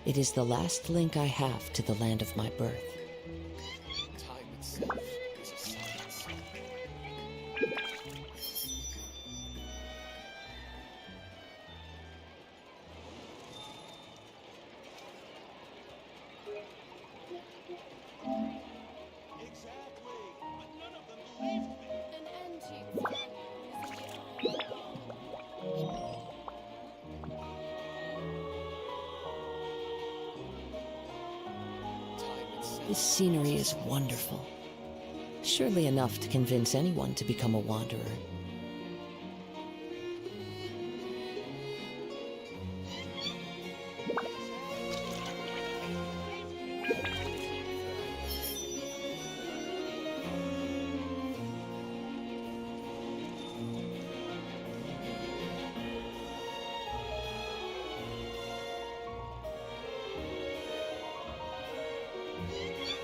It is the last link I have to the land of my birth. Time itself is a science. Exactly, but none of them believed me. An antique value is in the eye of Time itself. This scenery is wonderful. Surely enough to convince anyone to become a wanderer.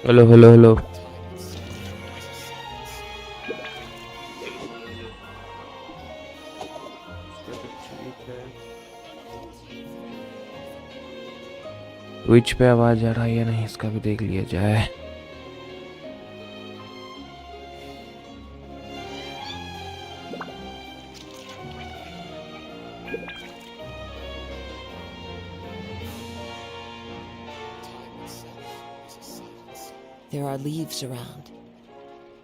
Hello, hello, hello. Time itself is a science. Twitch पे आवाज आ रहा है या नहीं इसका भी देख लिया जाए। Time itself is a science. There are leaves around,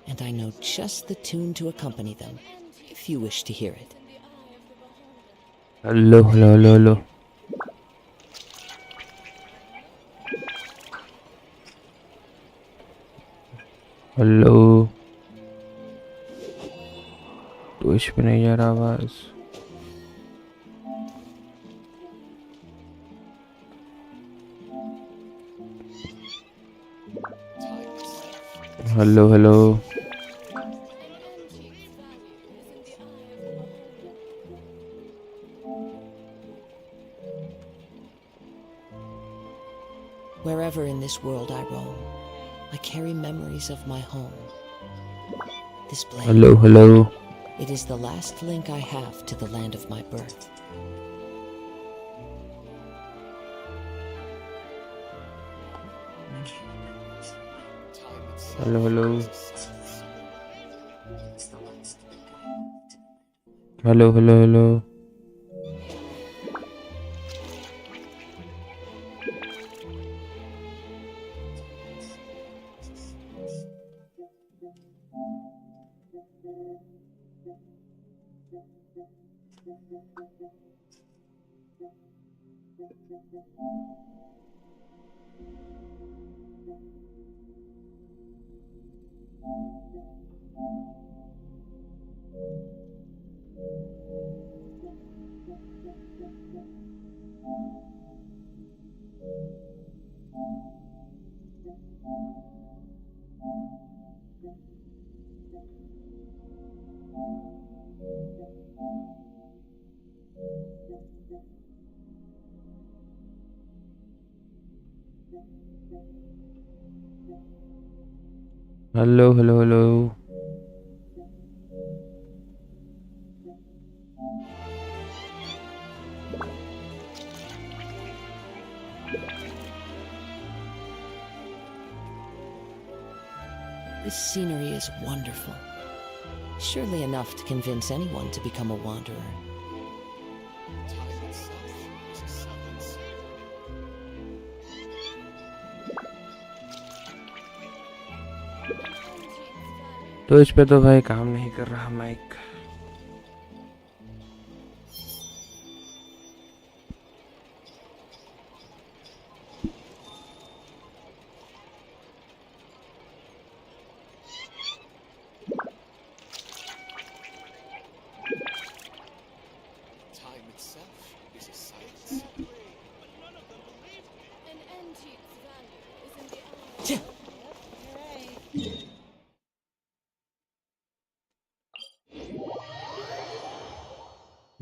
and I know just the tune to accompany them, if you wish to hear it. Hello hello hello hello. Hello Twitch पे नहीं जा रहा आवाज। Time itself. Hello hello Wherever in this world I roam, I carry memories of my home. This blade, hello hello. it is the last link I have to the land of my birth. Time itself hello hello is a science. Hello hello hello. Hello hello hello. This scenery is wonderful. Surely enough to convince anyone to become a wanderer. Time itself is a science. तो इस पे तो भाई काम नहीं कर रहा mic. Time itself is a science. Exactly, but none of them believed me. an antique's value is in the eye of You're right.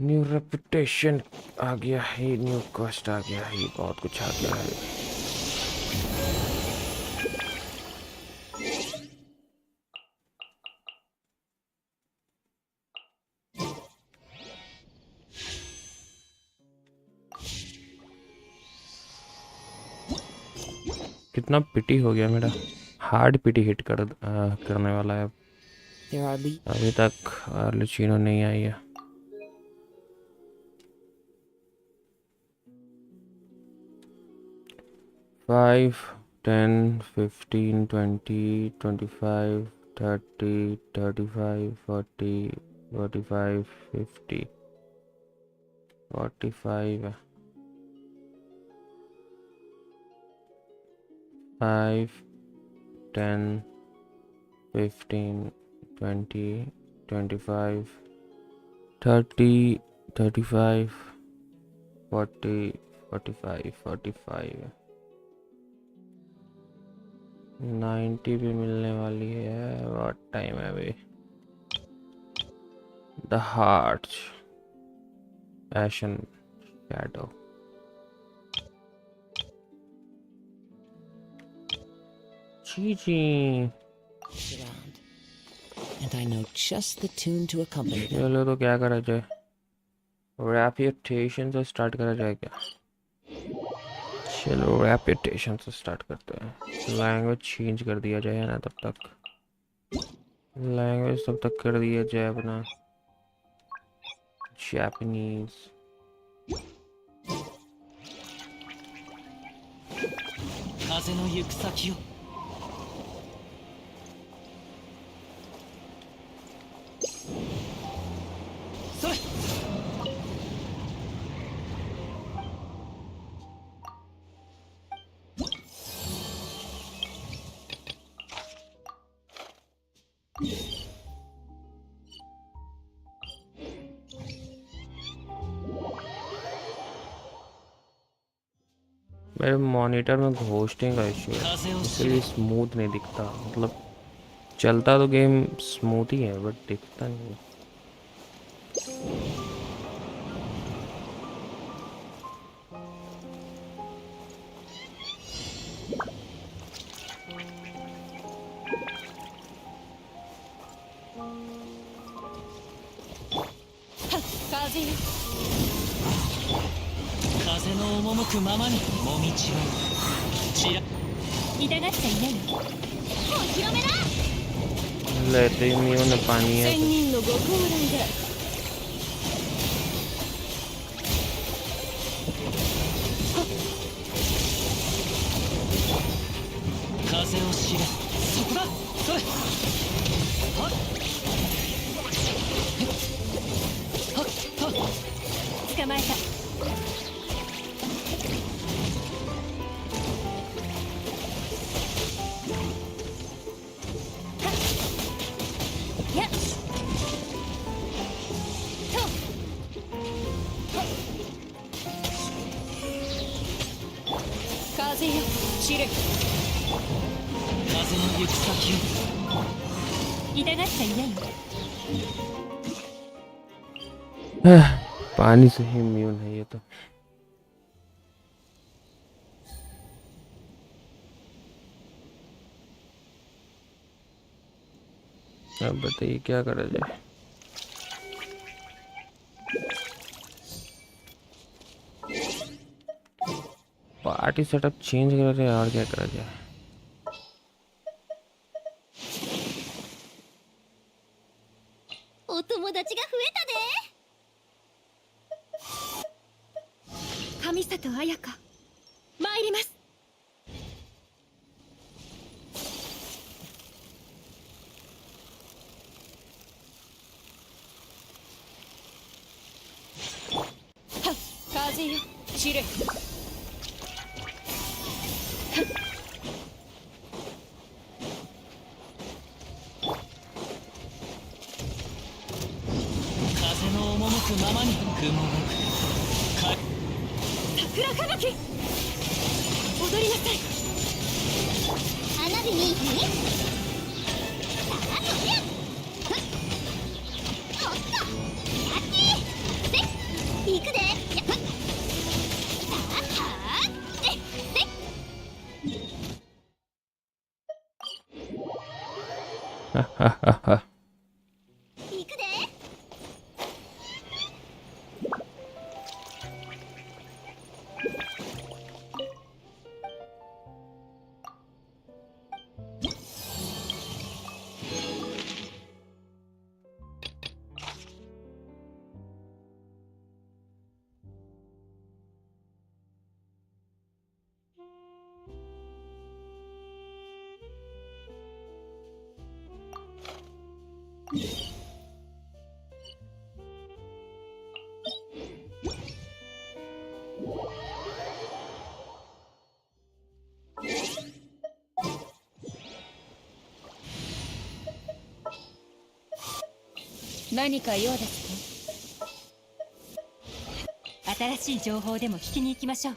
New reputation आ गया है, न्यू कॉस्ट आ गया है, बहुत कुछ आ गया है। कितना पिटी हो गया मेरा, हार्ड पिटी हिट करने वाला है। There are अभी तक आर्लेचिनो नहीं आई है। फाइव 10 15 20 25 30 35 40 45 50 45 5 10 15 20 25 30 35 40 45 45 90 भी मिलने वाली है। बहुत टाइम है अभी। The heart ashen shadow. जी around, and I know just the tune to accompany them. चलो तो क्या करा जाए, रेपुटेशन से स्टार्ट करा जाए क्या? चलो रेपुटेशन से स्टार्ट करते हैं। लैंग्वेज चेंज कर दिया जाए ना, तब तक लैंग्वेज तब तक कर दिया जाए अपना जापानीज। 風の行く先を それ मेरे मॉनिटर में घोस्टिंग का इशू है, इसलिए स्मूथ नहीं दिखता। मतलब चलता तो गेम स्मूथ ही है बट दिखता नहीं है।風の赴くままにもみちをちら痛がっちゃいないの。もう広めな。 लेते ही नहीं होने पानी है 仙人のご高麗だ。 風を知れそこだそれはっはっはっ捕まえた。 風よ知れ。風の行く先を 痛がっちゃいないの。 पानी से ही इम्यून है ये तो। अब बताइए क्या करा जाए। पार्टी सेटअप चेंज कर रहे हैं और क्या करा जाए।お友達が増えたで。神里彩香、参ります。はっ、風よ知れ。 風の赴くままに雲がか桜吹雪、踊りなさい。花火にさあ飛びや。おっとやってせ行くで。さあはってせはははは。 行くで。 हाँ 何か用ですか？新しい情報でも聞きに行きましょう。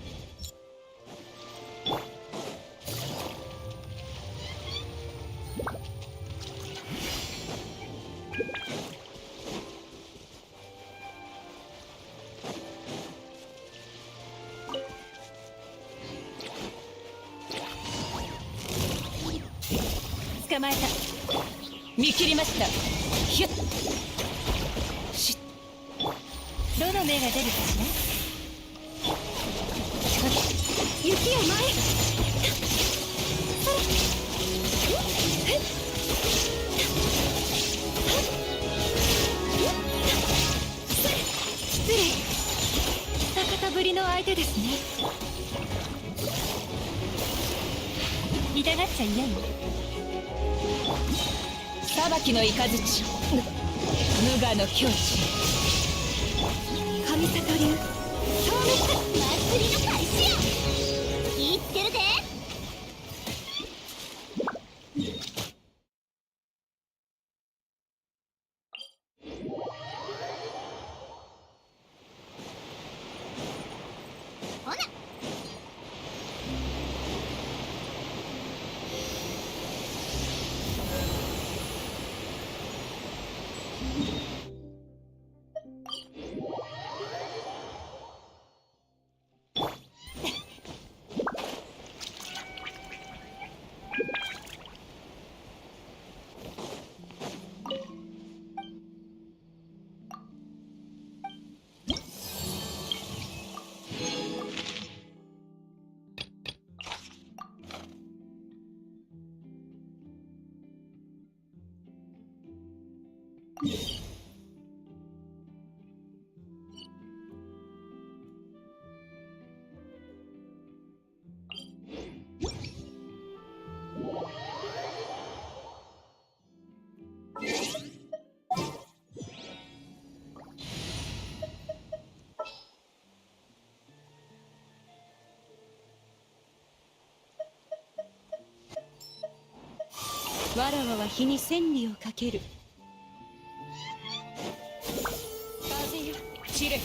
捕まえた。見切りました。ひゅっしっ。どの目が出るかしら。雪を前へ。失礼。久方ぶりの相手ですね。痛がっちゃいないよ。裁きの雷無我の境地。神里流消滅。祭りの開始や。気ぃつけるで。ほな。わらわは日に千里をかける。風よ散れ。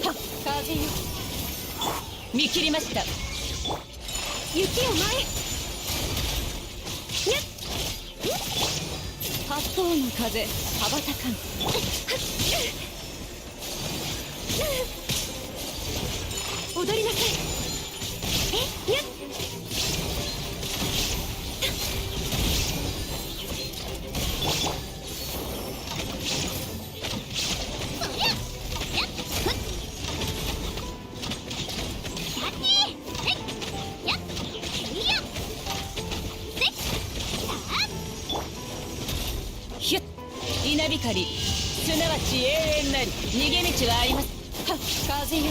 はっ風よ見切りました。雪を前へ。八方の風羽ばたかん。踊りなさい。やっ。稲光すなわち永遠なり。逃げ道はあります。はっ風よ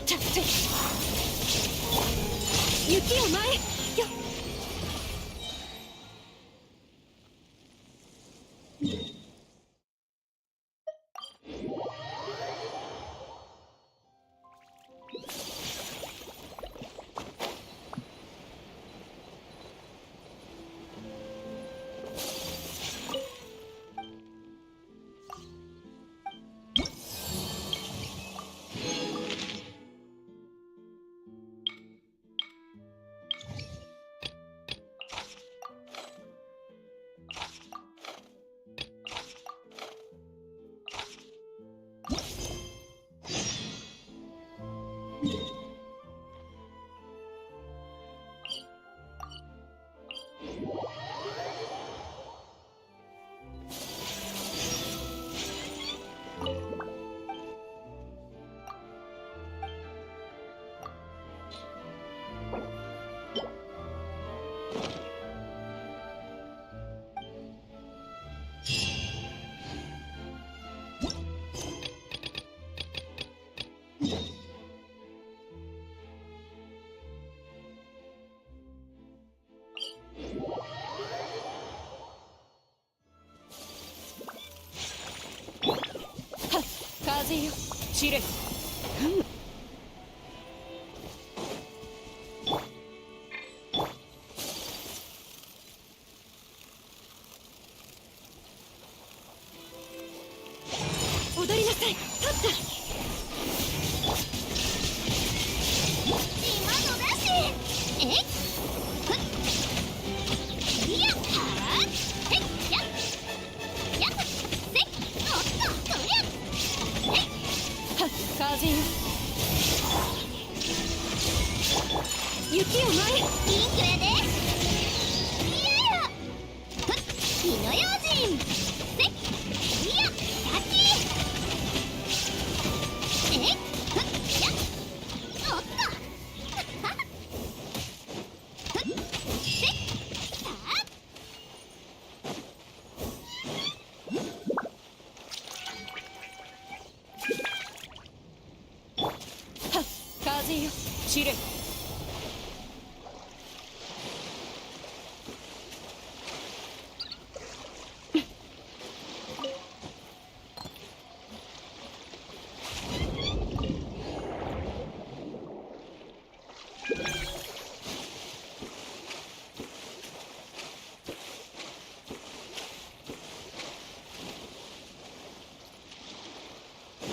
ちゃっちゃ。雪を前よ。風よ散れ。踊りなさい。立った。今のなし。えっふっいやはーへっやっやっせっおっとそりゃえっはっ風よ雪を前ピンクやで。いややふっ火の用心せっいややきえっふっやっおっとはっふっせっさあはっ風よ散れ。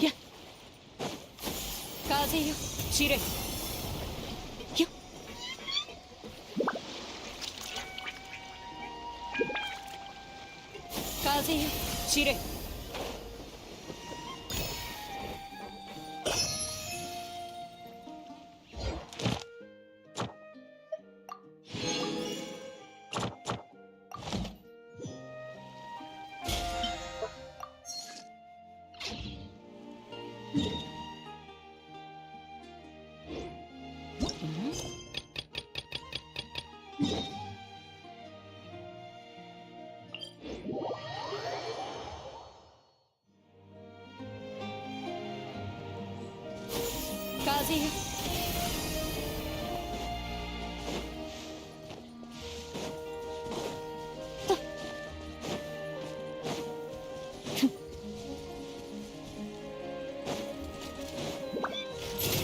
やっ風よ散れ。よっ風よ散れ。風よ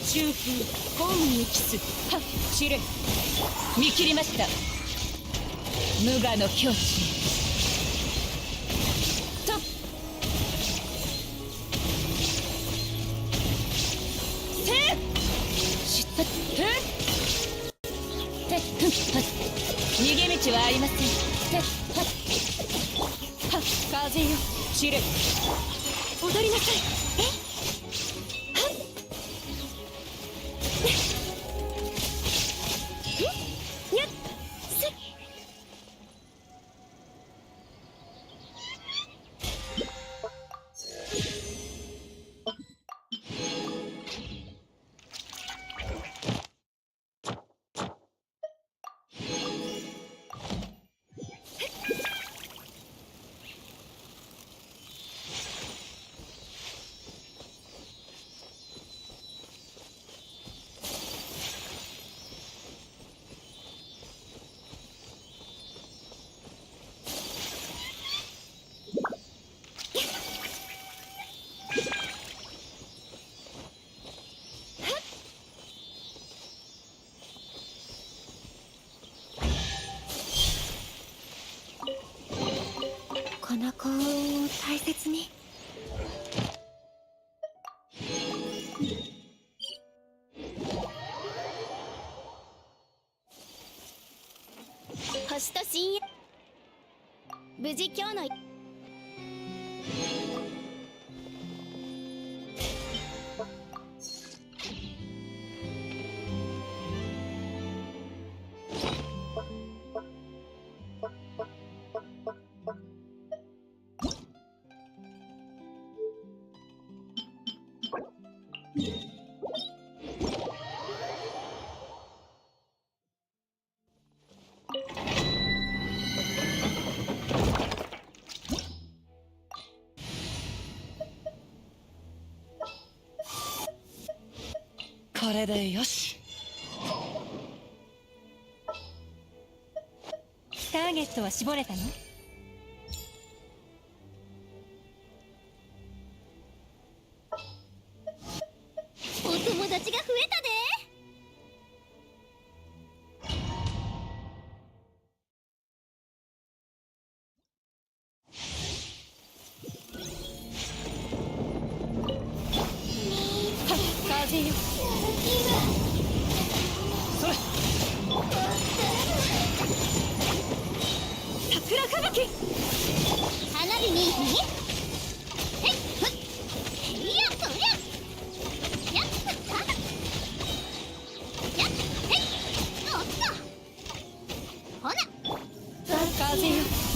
中風ホームにキスはっ散れ。見切りました。無我の境地とせっしったてふっはっ逃げ道はありません。てはっはっ風よ散れ。踊りなさい。えはっやっせっこの子を大切に。星と深夜無事今日のこれでよし。ターゲットは絞れたの？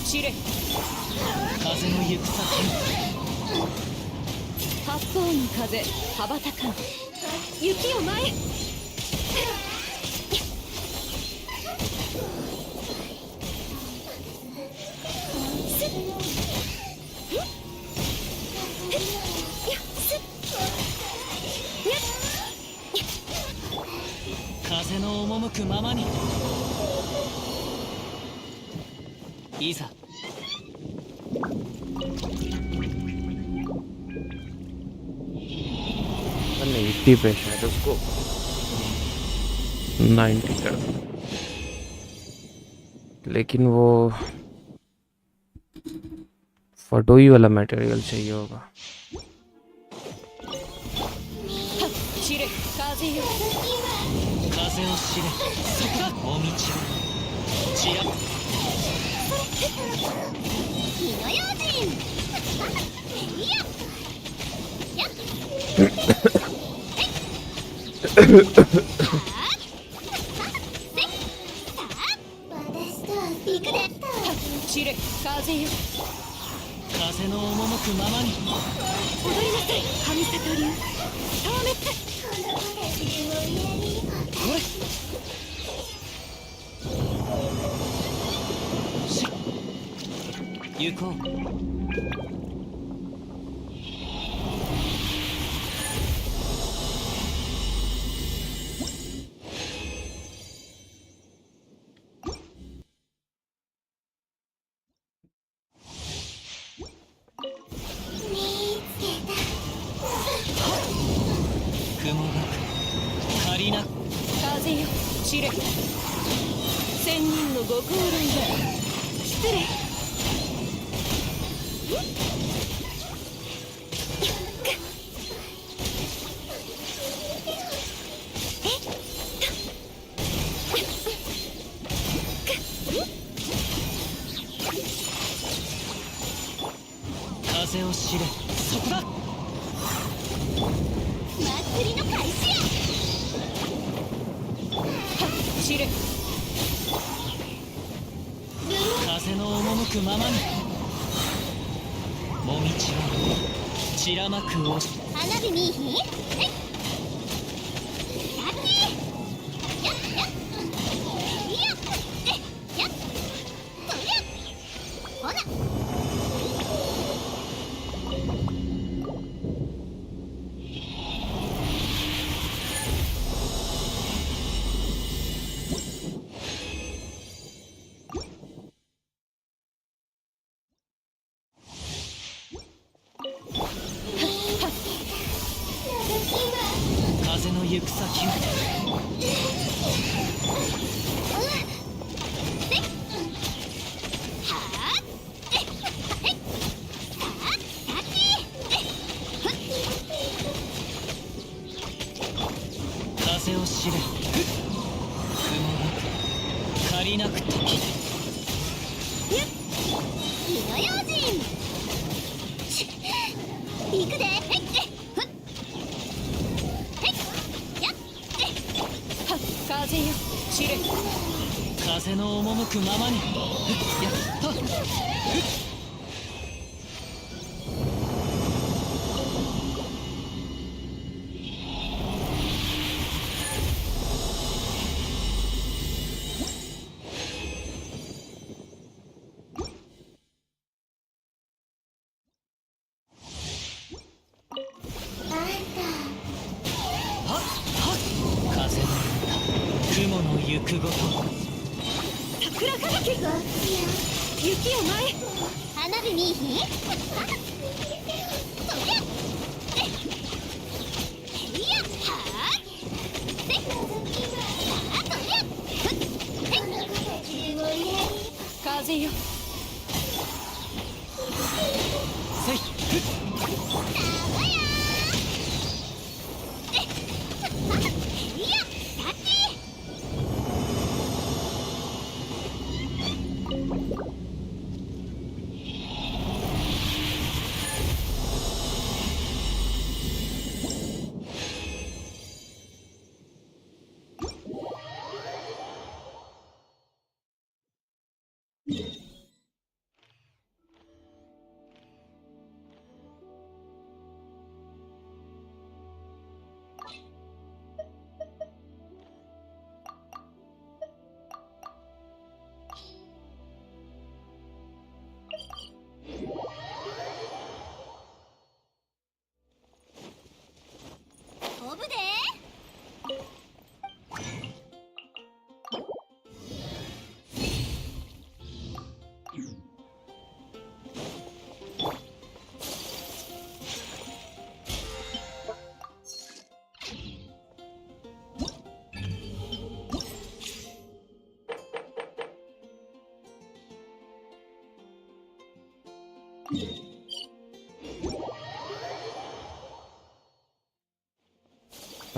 散れ風の行く先八方の風羽ばたかん雪を舞え風の赴くままにいざमैंने 80 पे शायद उसको 90 कर दिया, लेकिन वो फटोई वाला मटेरियल चाहिए होगा. 散れ風よ風を知れそこだお道を散ら火の用心いや散れ風よ風の赴くままに踊りなさい神里流消滅これ行こう雲が借りな風よ散れ千人のご高齢だ失礼風を知れそこだ祭りの開始や散れ風の赴くままにもみちは散らまくを花火見いひんさっきやっやっやっやっとりゃほな風の行く先を風を知れ雲が借りなく時火の用心行くで風よ散れ風の赴くままにやった風の雲の行くごと桜吹雪雪を舞え花火見いひんとりゃいやはあせっさあとりゃ風よせい長やいやさっき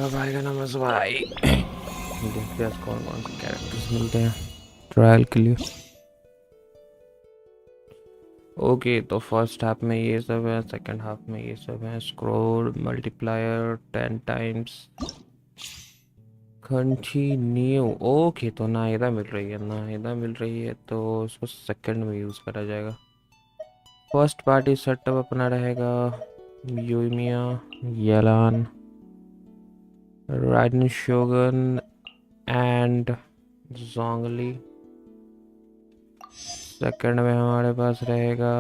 अब आएगा ना मजा भाई। देखते हैं कौन कौन से कैरेक्टर्स मिलते हैं ट्रायल के लिए। ओके तो फर्स्ट हाफ में ये सब है, सेकंड हाफ में ये सब है। Scroll multiplier 10 times continue. Okay तो नाहिदा मिल रही है, नाहिदा मिल रही है तो उसको सेकंड में यूज़ करा जाएगा। फर्स्ट पार्टी सेटअप अपना रहेगा यूमिया, येलान, राइडन शोगन एंड जोंगली। सेकंड में हमारे पास रहेगा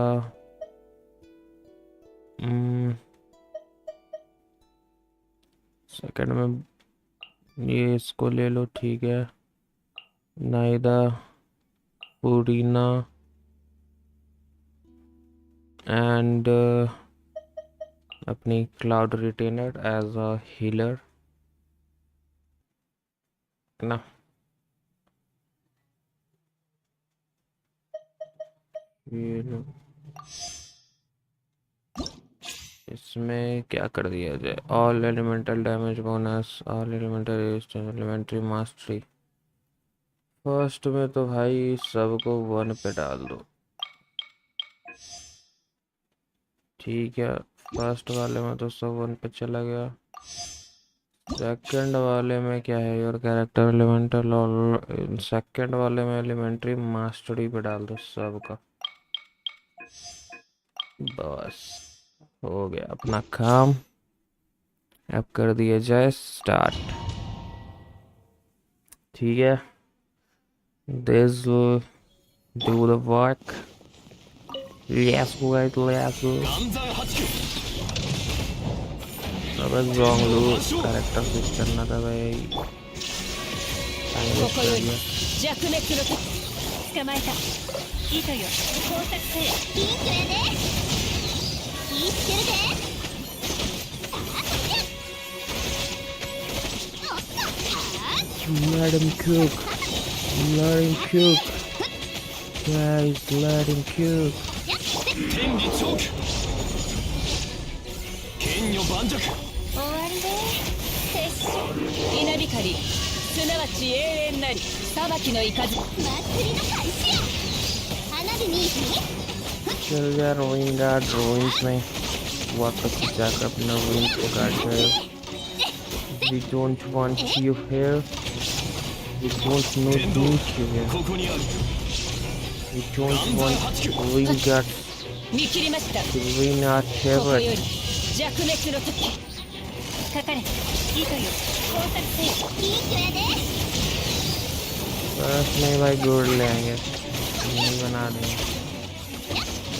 सेकंड में ये इसको ले लो, ठीक है। नाइदा, पुरीना एंड अपनी cloud retainer as a healer ना। ये लो, इसमें क्या कर दिया जाए? All elemental damage bonus, all elemental elementary mastery. First में तो भाई सबको 1 पे डाल दो, ठीक है। फर्स्ट वाले में तो सब 1 पे चला गया। सेकंड वाले में क्या है? योर कैरेक्टर एलिमेंटल, और सेकंड वाले में एलिमेंट्री मास्टरी पे डाल दो सबका। बस हो गया अपना काम। अब कर दिया जाए स्टार्ट, ठीक है। This do the work. Let's go guys, let's go। अब जोंगलू कैरेक्टर स्विच करना था भाई। टाइम वेस्ट कर दिया। 弱滅の手捕まえた糸よ工作せよピンクやで気ぃつけるでLet him cook, let him cook, guys, let him cook。 天理チョーク剣女盤石終わりで拙者稲光すなわち永遠なり裁きの雷祭りの開始や花火に चल यार रोइंग गार्ड रोइंग्स में वापस जाकर अपना रोइंग को गार्ड करो। We don't want you here, we don't need you here, ここにある we don't want roing guards 見切りました to win our ここよ favorite。 り弱滅の時かかれ糸よ工作せよピンクやで बस नहीं भाई गोल्ड लेंगे, नहीं बना देंगे।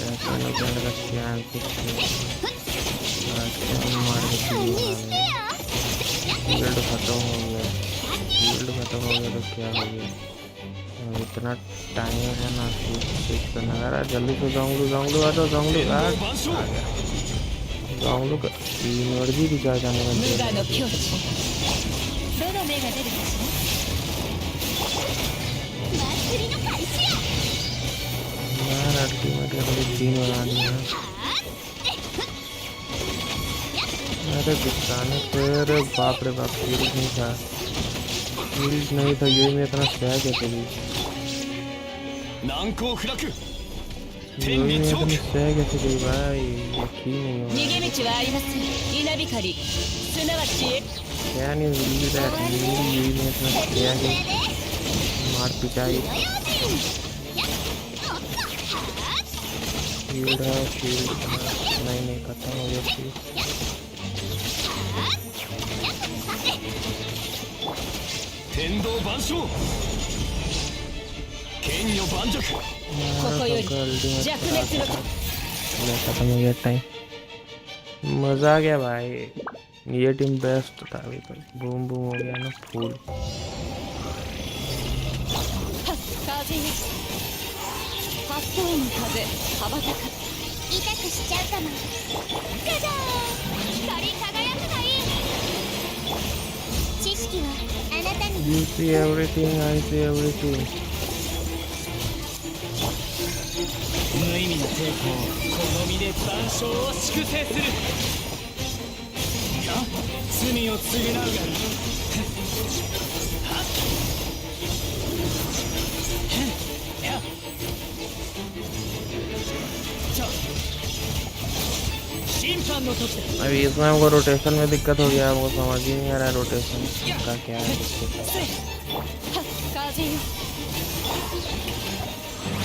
ऐसा नहीं करने का क्या कुछ नहीं। मार के शील्ड खत्म हो गया, शील्ड खत्म हो गया तो क्या हो गया? इतना टाइम है ना स्विच करना। यार जल्दी से जोंगलू जोंगलू आ जाओ, जोंगलू आ गया। जोंगलू का एनर्जी रिचार्ज आने 無 वाली 我の है। 境地どの目が出るかしら祭りの開始や यार अल्टीमेट वाली 3 बना दी है। अरे गुस्साने फिर बाप रे बाप, शील्ड नहीं था, शील्ड नहीं था। ये में इतना सह कैसे गई? 難攻不落 ये में इतनी सह कैसे गई भाई? यकीन नहीं हो 逃 रहा। げ道はありません稲光すなわち क्या नहीं रिलीज है ये में इतना सह गई, मार पिटाई। शील्ड है, शील्ड नहीं नहीं खत्म हो गया शील्ड। 天道万象剣女盤石 ここより弱滅の खत्म हो गया टाइम। मजा आ गया भाई, ये टीम बेस्ट था अभी तक। बूम बूम हो गया ना full. 風に八方の風羽ばたか痛くしちゃうかもガジャー光り輝くがいい知識はあなたに You see everything, I see everything。 無意味な抵抗この身で万象を粛清するが罪を償うがいい。審判の時だ。अभी इसमें हमको रोटेशन में दिक्कत हो गया, हमको समझ ही नहीं आ रहा है रोटेशन का क्या है। 風よ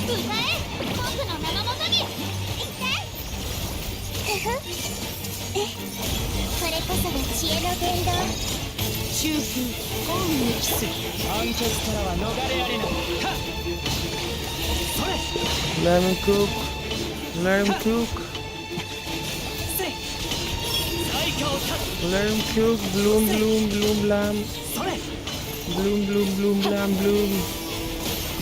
歌え僕の名のもとにこれこそが知恵の伝道。中空本に帰す。判決からは逃れられない。それ Let him cook, let him cook, 最下を立つ。 let him cook. Bloom, bloom, bloom, blam. それ Bloom, bloom, bloom, blam, bloom.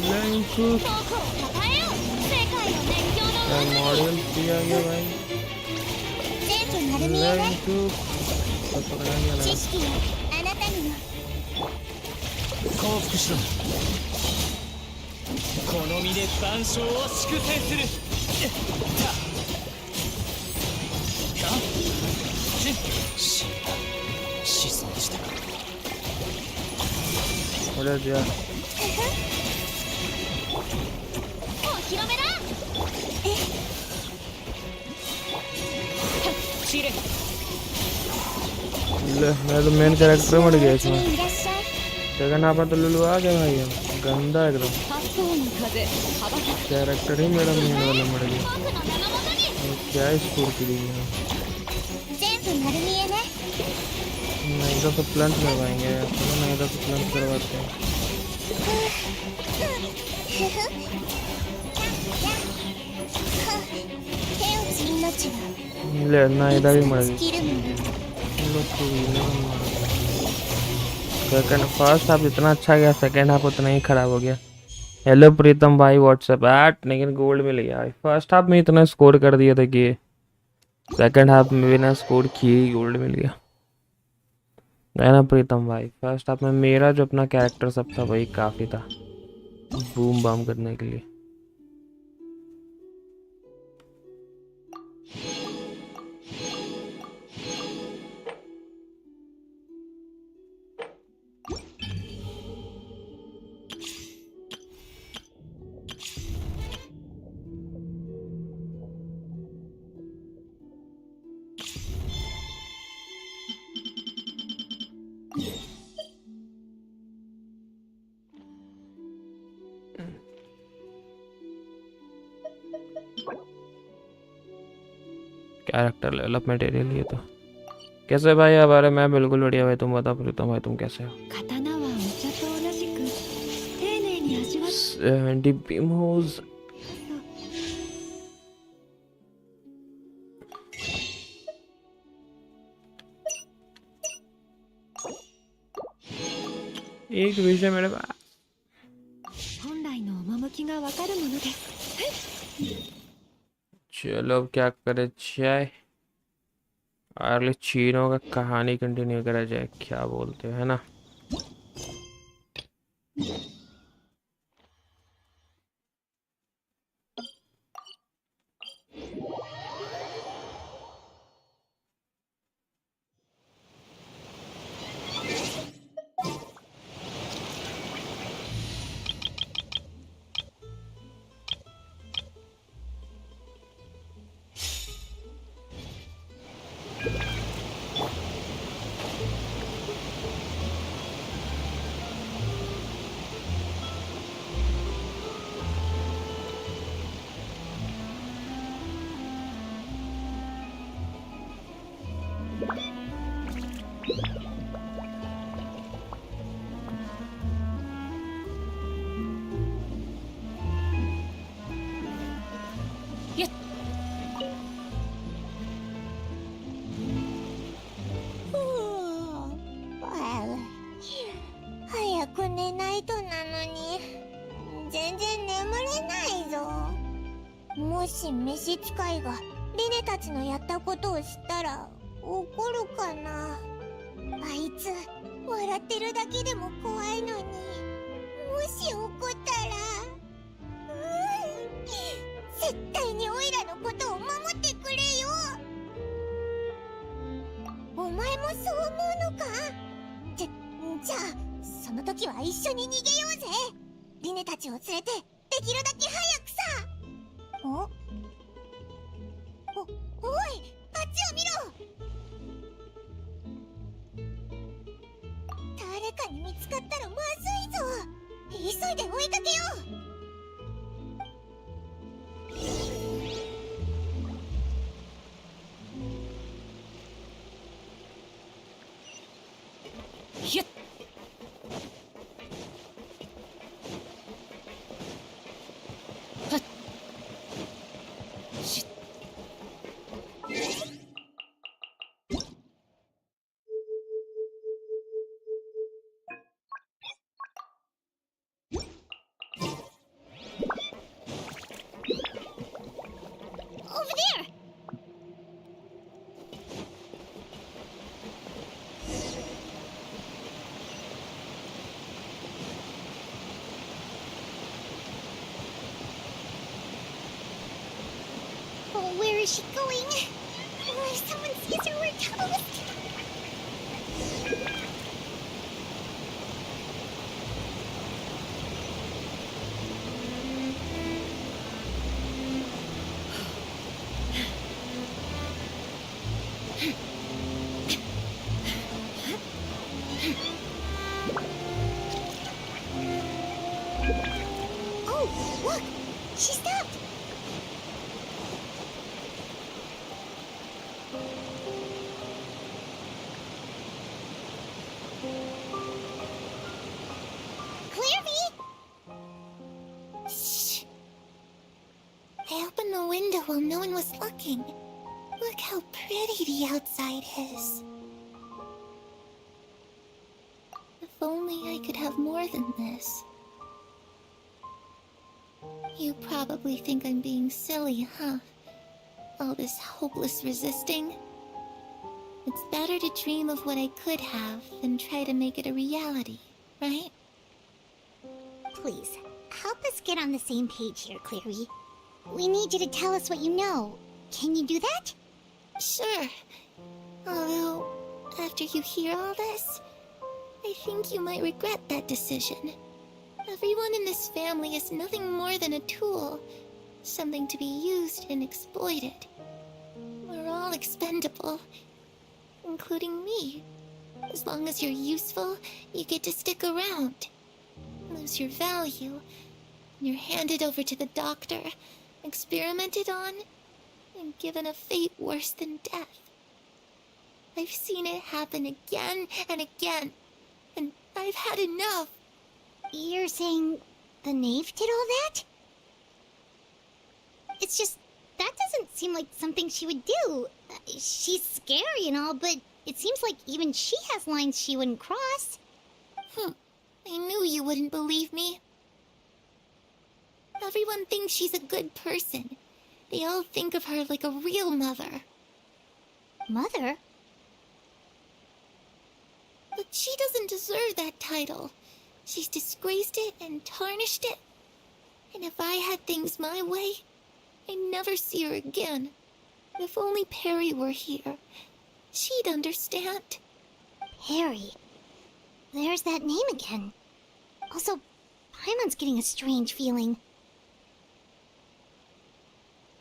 Let him cook. 僕を称えよう世界の熱狂の model दिया गया भाई। 全部丸見え Let ね him cook. बस पकड़ा नहीं लगा। 知識よあなたにも降伏しろ。この身で万象を粛清する。子孫した。 अरे दिया। お披露目だ。チレ ले मैं तो मेन कैरेक्टर मर गया い इसमें। らっしゃい सेकंड हाफ में तो लुलु आ गया भाई, गंदा एकदम। 八方の風羽ばたく कैरेक्टर ही मेरा मेन वाला मर गया। 僕の名のもとに और क्या स्कोर की दी है। 全部丸見えね नहीं तो प्लंट करवाएंगे, चलो नहीं तो प्लंट करवाते हैं। 手打ち命は ले ना इधर ही मर 尽 गई। きるもの सेकंड फर्स्ट हाफ इतना अच्छा गया, सेकंड हाफ उतना ही खराब हो गया। हेलो प्रीतम भाई व्हाट्सएप ऐट, लेकिन गोल्ड मिल गया। फर्स्ट हाफ में इतना स्कोर कर दिया था कि सेकंड हाफ में बिना स्कोर किए गोल्ड मिल गया है ना प्रीतम भाई। फर्स्ट हाफ में मेरा जो अपना कैरेक्टर सब था वही काफ़ी था बूम बाम करने के लिए। कैरेक्टर डेवलपमेंट एरिया लिए तो कैसे भाई हमारे। मैं बिल्कुल बढ़िया भाई, तुम बता प्रीतम भाई तुम कैसे हो। 刀はお茶と同じく丁寧に味わっ 70 बीमोज एक विषय मेरे पास। 本来の趣がわかるものです चलो अब क्या करे जाए, आर्लेचीनो का कहानी कंटिन्यू करा जाए, क्या बोलते हो है ना।早く寝ないとなのに全然眠れないぞ。もし召使いがリネたちのやったことを知ったら怒るかな。あいつ笑ってるだけでも怖いのに、もし怒ったら絶対にオイラのことを守ってくれよ。お前もそう思うのその時は一緒に逃げようぜ。リネたちを連れてできるだけ早くさ。おい、あっちを見ろ。誰かに見つかったらまずいぞ。急いで追いかけよう。ひっはっしっOver there! Oh, where is she going? Oh, if someone sees her, we're toast! Oh, look! She stopped! Shh. I opened the window while no one was looking. Look how pretty the outside is. If only I could have more than this. You probably think I'm being silly, huh? All this hopeless resisting. It's better to dream of what I could have than try to make it a reality, right? Please, help us get on the same page here, Clary. We need you to tell us what you know. Can you do that? Sure. Although, after you hear all this, I think you might regret that decision. Everyone in this family is nothing more than a tool. Something to be used and exploited. We're all expendable. Including me. As long as you're useful, you get to stick around. Lose your value. You're handed over to the doctor, experimented on, and given a fate worse than death. I've seen it happen again and again, and I've had enough. You're saying the knave did all that? It's just, that doesn't seem like something she would do. She's scary and all, but it seems like even she has lines she wouldn't cross. I knew you wouldn't believe me. Everyone thinks she's a good person. They all think of her like a real mother. Mother? But she doesn't deserve that title. She's disgraced it and tarnished it. And if I had things my way, I'd never see her again. If only Perry were here, she'd understand. Perry? There's that name again. Also, Paimon's getting a strange feeling.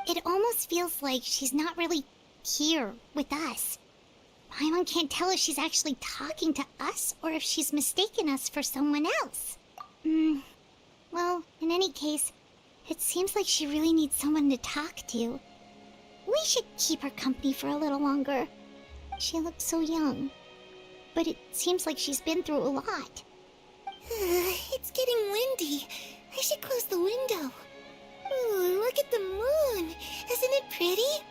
It almost feels like she's not really here with us. Paimon can't tell if she's actually talking to us or if she's mistaken us for someone else. Well, in any case, it seems like she really needs someone to talk to. We should keep her company for a little longer. She looks so young. But it seems like she's been through a lot. It's getting windy. I should close the window. Ooh, look at the moon. Isn't it pretty?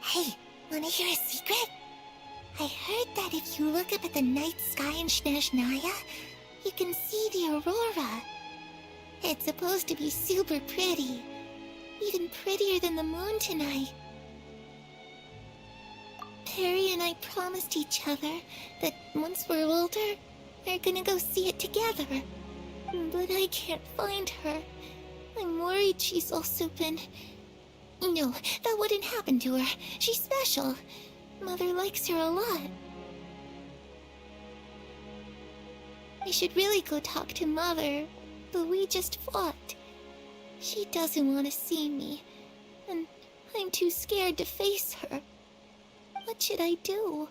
Hey, wanna hear a secret? I heard that if you look up at the night sky in Snezhnaya, you can see the aurora. It's supposed to be super pretty. Even prettier than the moon tonight. Perry and I promised each other that once we're older, we're gonna go see it together. But I can't find her. I'm worried she's also been... No, that wouldn't happen to her. She's special. Mother likes her a lot. I should really go talk to Mother, but we just fought. She doesn't want to see me, and I'm too scared to face her. What should I do?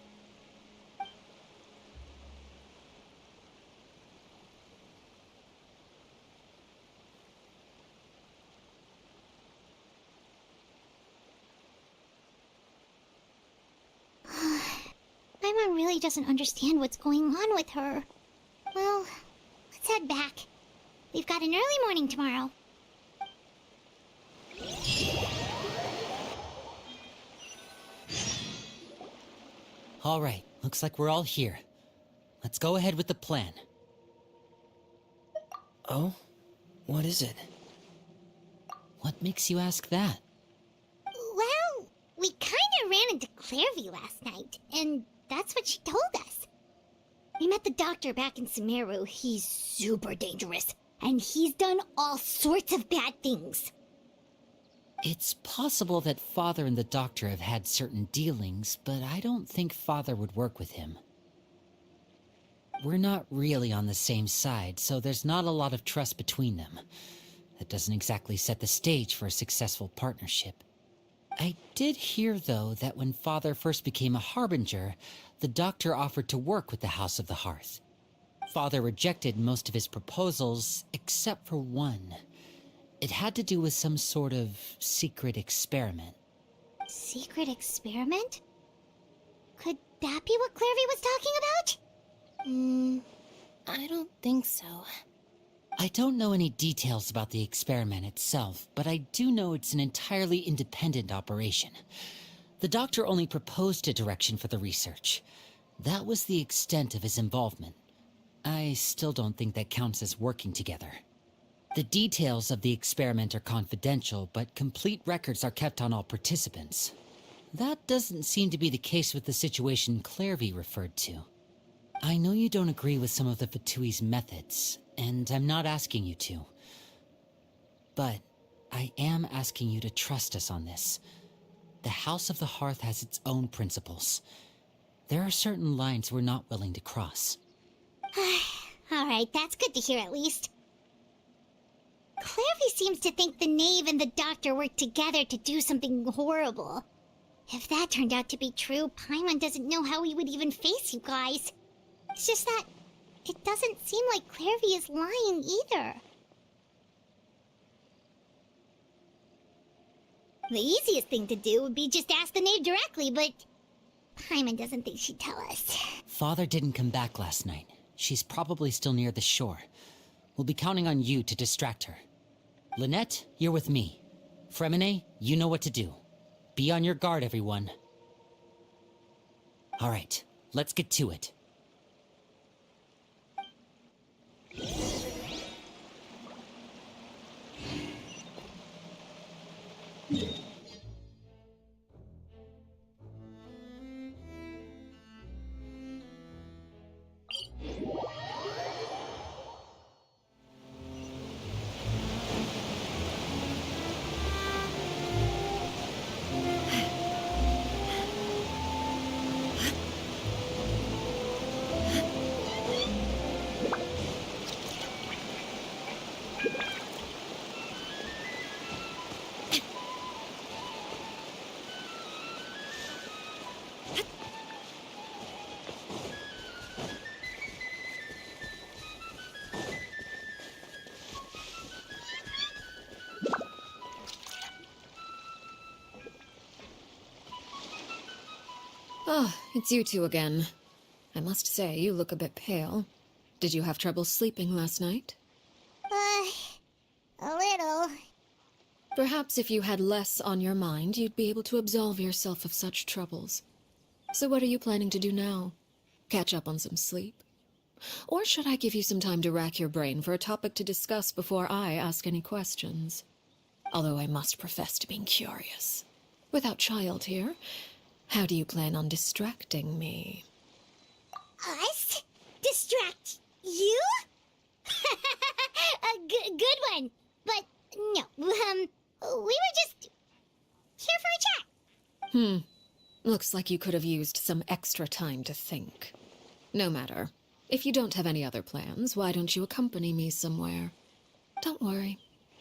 My mom really doesn't understand what's going on with her. Well, let's head back. We've got an early morning tomorrow. All right, looks like we're all here. Let's go ahead with the plan. Oh? What is it? What makes you ask that? Well, we kinda ran into Clairvy last night, and that's what she told us. We met the doctor back in Sumeru. He's super dangerous, and he's done all sorts of bad things. It's possible that Father and the Doctor have had certain dealings, but I don't think Father would work with him. We're not really on the same side, so there's not a lot of trust between them. That doesn't exactly set the stage for a successful partnership. I did hear, though, that when Father first became a Harbinger, the Doctor offered to work with the House of the Hearth. Father rejected most of his proposals, except for one. It had to do with some sort of secret experiment. Secret experiment? Could that be what Clairvy was talking about? I don't think so. I don't know any details about the experiment itself, but I do know it's an entirely independent operation. The Doctor only proposed a direction for the research. That was the extent of his involvement. I still don't think that counts as working together. The details of the experiment are confidential, but complete records are kept on all participants. That doesn't seem to be the case with the situation Clairvy referred to. I know you don't agree with some of the Fatui's methods, and I'm not asking you to. But I am asking you to trust us on this. The House of the Hearth has its own principles. There are certain lines we're not willing to cross. Alright, that's good to hear at least. Clairvy seems to think the Knave and the Doctor worked together to do something horrible. If that turned out to be true, Paimon doesn't know how he would even face you guys. It's just that it doesn't seem like Clairvy is lying either. The easiest thing to do would be just ask the Knave directly, but Paimon doesn't think she'd tell us. Father didn't come back last night. She's probably still near the shore. We'll be counting on you to distract her. Lynette, you're with me. Fremine, you know what to do. Be on your guard, everyone. All right, let's get to it. Ah, it's you two again. I must say, you look a bit pale. Did you have trouble sleeping last night? A little. Perhaps if you had less on your mind, you'd be able to absolve yourself of such troubles. So what are you planning to do now? Catch up on some sleep? Or should I give you some time to rack your brain for a topic to discuss before I ask any questions? Although I must profess to being curious. Without Child here, how do you plan on distracting me? Us? Distract you? A good one. But no, we were just here for a chat. Looks like you could have used some extra time to think. No matter. If you don't have any other plans, why don't you accompany me somewhere? Don't worry.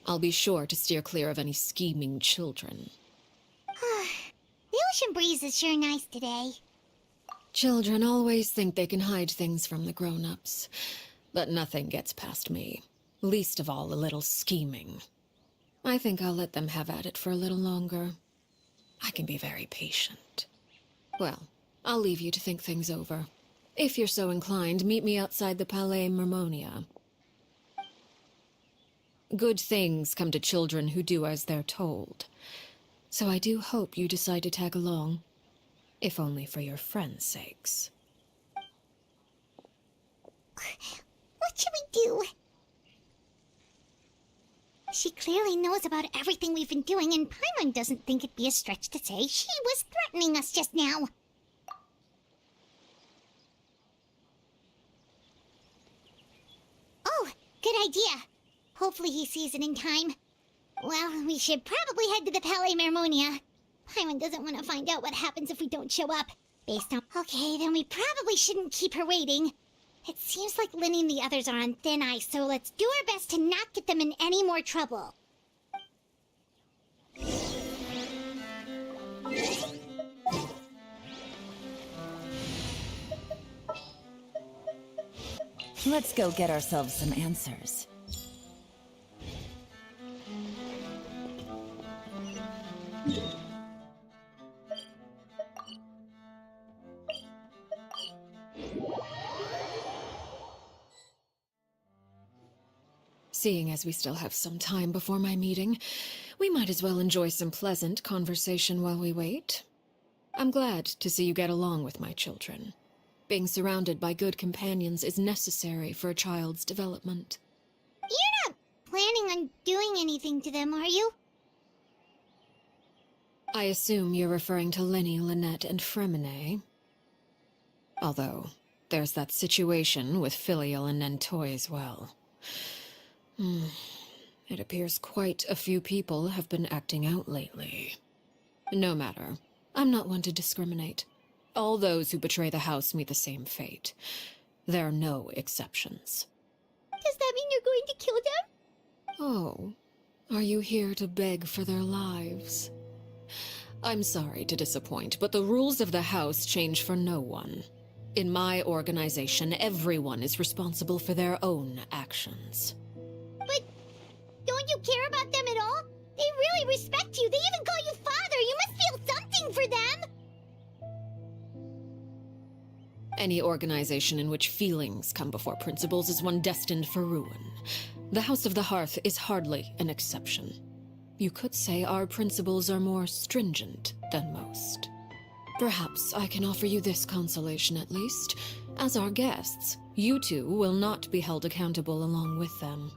I'll be sure to steer clear of any scheming children. The ocean breeze is sure nice today. Children always think they can hide things from the grown-ups. But nothing gets past me. Least of all a little scheming. I think I'll let them have at it for a little longer. I can be very patient. Well, I'll leave you to think things over. If you're so inclined, meet me outside the Palais Mermonia. Good things come to children who do as they're told. So I do hope you decide to tag along. If only for your friends' sakes. What should we do? She clearly knows about everything we've been doing, and Paimon doesn't think it'd be a stretch to say she was threatening us just now. Oh, good idea. Hopefully he sees it in time. Well, we should probably head to the Palais Mermonia. Paimon doesn't want to find out what happens if we don't show up. Based on... Okay, then we probably shouldn't keep her waiting. It seems like Linny and the others are on thin ice, so let's do our best to not get them in any more trouble. Let's go get ourselves some answers. Seeing as we still have some time before my meeting, we might as well enjoy some pleasant conversation while we wait. I'm glad to see you get along with my children. Being surrounded by good companions is necessary for a child's development. You're not planning on doing anything to them, are you? I assume you're referring to Lenny, Lynette, and Fremine. Although, there's that situation with Filial and Nentoy as well. It appears quite a few people have been acting out lately. No matter. I'm not one to discriminate. All those who betray the house meet the same fate. There are no exceptions. Does that mean you're going to kill them? Oh, are you here to beg for their lives? I'm sorry to disappoint, but the rules of the house change for no one. In my organization, everyone is responsible for their own actions. But don't you care about them at all? They really respect you. They even call you father. You must feel something for them. Any organization in which feelings come before principles is one destined for ruin. The House of the Hearth is hardly an exception. You could say our principles are more stringent than most. Perhaps I can offer you this consolation at least. As our guests, you two will not be held accountable along with them.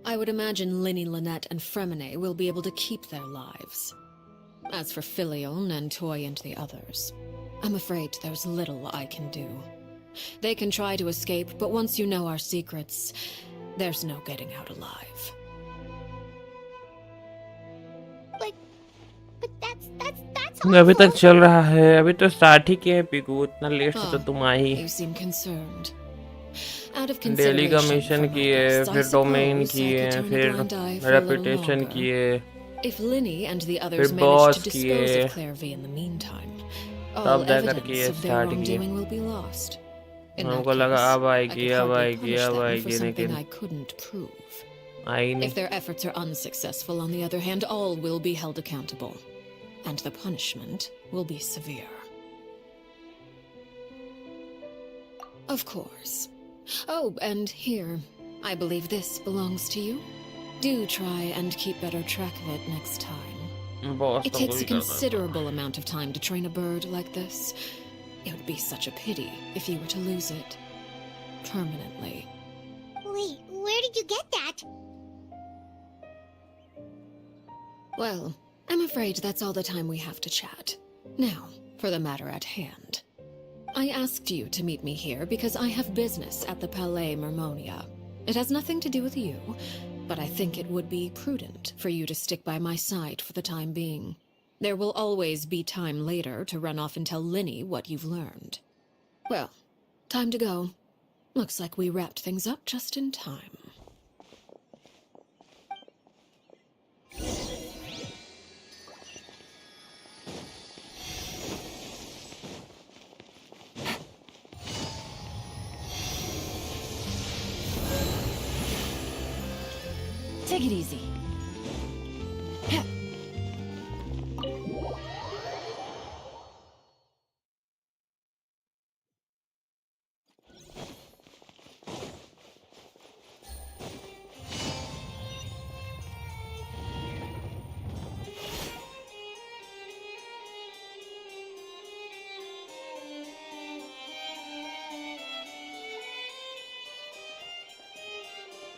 I would imagine Linny, Lynette, and Fremine will be able to keep their lives. As for Filial, Nentoy, and the others, I'm afraid there's little I can do. They can try to escape, but once you know our secrets, there's no getting out alive. But that's अभी तक awful. चल रहा है. अभी तो start ही किए हैं पिकू. इतना लेट से तो तुम आई. You seem concerned. Out of daily का consideration मिशन for my किए, guests, I फिर डोमेन suppose I किए, could turn a फिर blind eye for a little reputation longer. किए. If Linny and the others फिर manage boss to dispose किए. of Clairvy in the meantime, तब all जा करके evidence ये of their start किए. wrongdoing will be lost. In that हमको लगा case, अब I आएगी, could अब hardly आएगी, punish अब them for आएगी, something लेकिन I couldn't prove. आई नहीं. If their efforts are unsuccessful, on the other hand, all will be held accountable. And the punishment will be severe. Of course. Oh, and here. I believe this belongs to you. Do try and keep better track of it next time. Boss It तो takes वही a कर रहा है. considerable amount of time to train a bird like this. It would be such a pity if you were to lose it. Permanently. Wait, where did you get that? Well, I'm afraid that's all the time we have to chat. Now, for the matter at hand. I asked you to meet me here because I have business at the Palais Mermonia. It has nothing to do with you, but I think it would be prudent for you to stick by my side for the time being. There will always be time later to run off and tell Linny what you've learned. Well, time to go. Looks like we wrapped things up just in time. Take it easy.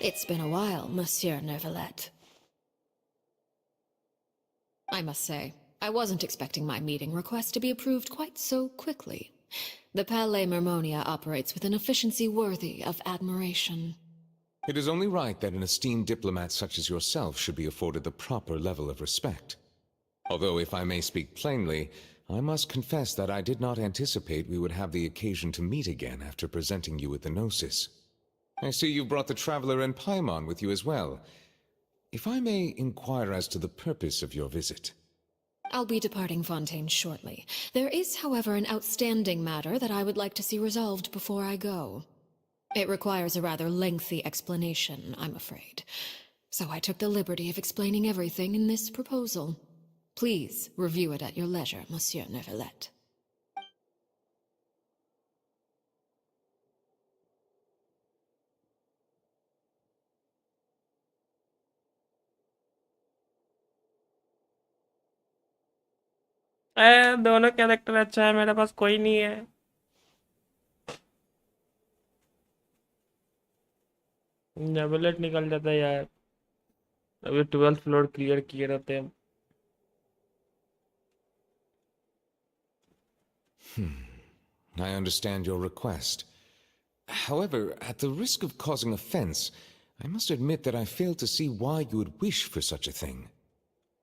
It's been a while, Monsieur Neuvillette. I must say, I wasn't expecting my meeting request to be approved quite so quickly. The Palais Mermonia operates with an efficiency worthy of admiration. It is only right that an esteemed diplomat such as yourself should be afforded the proper level of respect. Although, if I may speak plainly, I must confess that I did not anticipate we would have the occasion to meet again after presenting you with the Gnosis. I see you brought the Traveler and Paimon with you as well. If I may inquire as to the purpose of your visit. I'll be departing Fontaine shortly. There is, however, an outstanding matter that I would like to see resolved before I go. It requires a rather lengthy explanation, I'm afraid. So I took the liberty of explaining everything in this proposal. Please review it at your leisure, Monsieur Neuvillette. दोनों character अच्छा है, मेरे पास कोई नहीं है। नेबुलेट निकल जाता है यार, अभी 12th फ्लोर क्लियर किए रहते हैं। I understand your request. However, at the risk of causing offense, I must admit that I fail to see why you would wish for such a thing.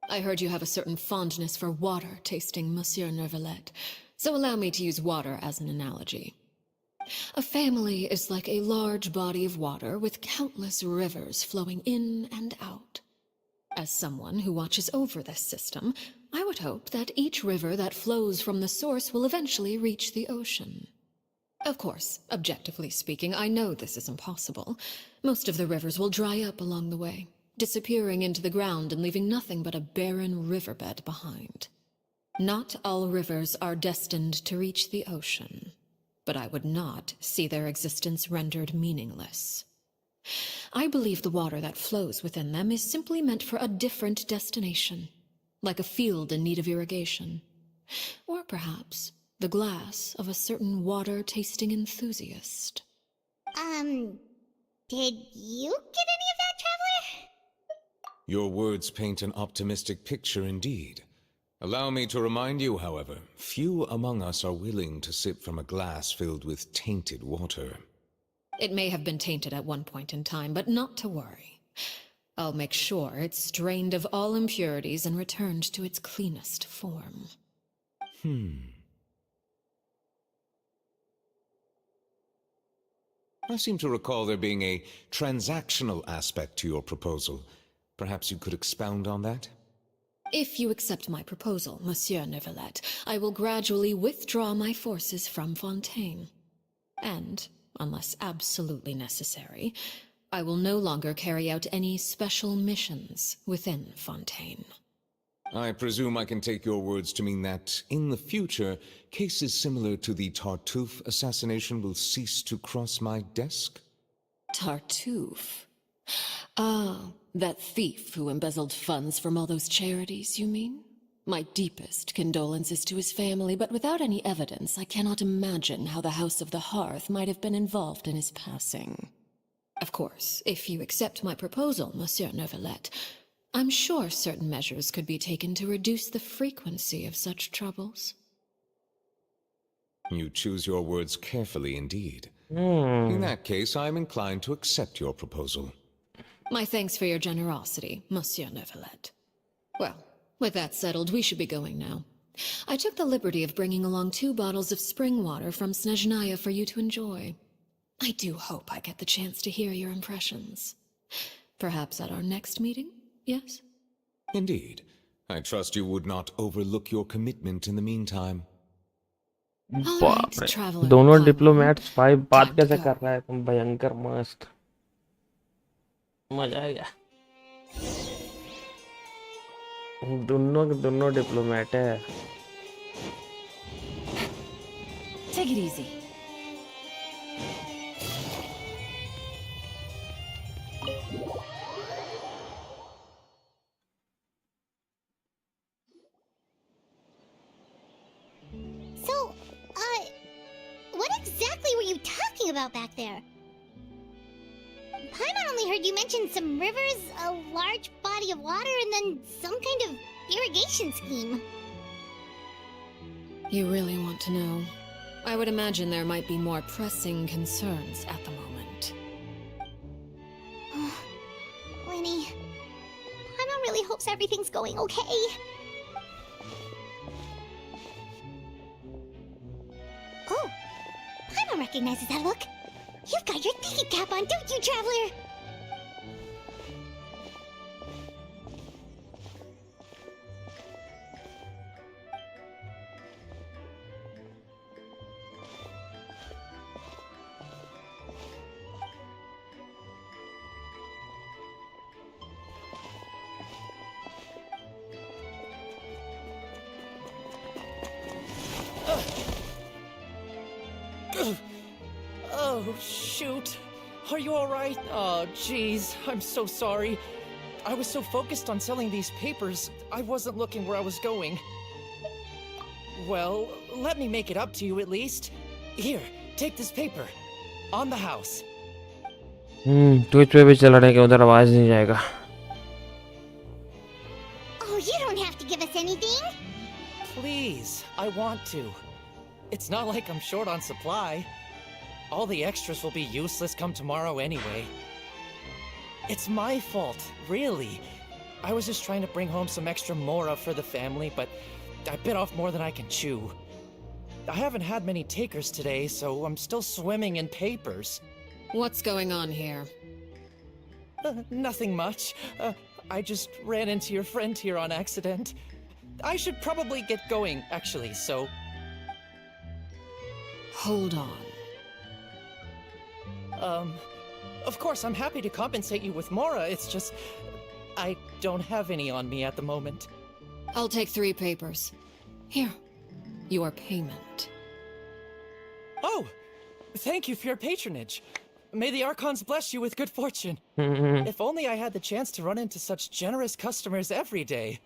I heard you have a certain fondness for water tasting, Monsieur Neuvillette, so allow me to use water as an analogy. A family is like a large body of water with countless rivers flowing in and out. As someone who watches over this system, I would hope that each river that flows from the source will eventually reach the ocean. Of course, objectively speaking, I know this is impossible. Most of the rivers will dry up along the way, disappearing into the ground and leaving nothing but a barren riverbed behind. Not all rivers are destined to reach the ocean, but I would not see their existence rendered meaningless. I believe the water that flows within them is simply meant for a different destination, like a field in need of irrigation. Or perhaps the glass of a certain water-tasting enthusiast. Did you get any of that, Traveler? Your words paint an optimistic picture indeed. Allow me to remind you, however, few among us are willing to sip from a glass filled with tainted water. It may have been tainted at one point in time, but not to worry. I'll make sure it's strained of all impurities and returned to its cleanest form. I seem to recall there being a transactional aspect to your proposal. Perhaps you could expound on that? If you accept my proposal, Monsieur Neuvillette, I will gradually withdraw my forces from Fontaine. And, unless absolutely necessary, I will no longer carry out any special missions within Fontaine. I presume I can take your words to mean that, in the future, cases similar to the Tartuffe assassination will cease to cross my desk? Tartuffe? Ah, that thief who embezzled funds from all those charities, you mean? My deepest condolences to his family, but without any evidence, I cannot imagine how the House of the Hearth might have been involved in his passing. Of course, if you accept my proposal, Monsieur Neuvillette, I'm sure certain measures could be taken to reduce the frequency of such troubles. You choose your words carefully indeed. In that case, I am inclined to accept your proposal. My thanks for your generosity, Monsieur Neuvillette. Well, With that settled, we should be going now. I took the liberty of bringing along 2 bottles of spring water from Snezhnaya for you to enjoy. I do hope I get the chance to hear your impressions. Perhaps at our next meeting, yes? Indeed. I trust you would not overlook your commitment in the meantime. All बाप right, रे traveler. दोनों Pawan. Diplomats भाई बात Time to कैसे go. कर रहा है तुम भयंकर मस्त मजा आ गया दोनों के दोनों डिप्लोमेट है Take it easy. So, what exactly were you talking about back there? Paimon only heard you mention some rivers, a large body of water, and then some kind of irrigation scheme. You really want to know? I would imagine there might be more pressing concerns at the moment. Winnie, Paimon really hopes everything's going okay. Oh, Paimon recognizes that look. You've got your thinking cap on, don't you, Traveler? Oh, shoot. Are you alright? Oh, jeez. I'm so sorry. I was so focused on selling these papers, I wasn't looking where I was going. Well, let me make it up to you at least. Here, take this paper. On the house. Twitch पे भी चला रहे कि उधर आवाज नहीं जाएगा Oh, you don't have to give us anything. Please, I want to. It's not like I'm short on supply. All the extras will be useless come tomorrow anyway. It's my fault, really. I was just trying to bring home some extra mora for the family, but I bit off more than I can chew. I haven't had many takers today, so I'm still swimming in papers. What's going on here? Nothing much. I just ran into your friend here on accident. I should probably get going, actually, so... Hold on. Of course, I'm happy to compensate you with mora, it's just... I don't have any on me at the moment. I'll take 3 papers. Here. Your payment. Oh! Thank you for your patronage. May the Archons bless you with good fortune. If only I had the chance to run into such generous customers every day.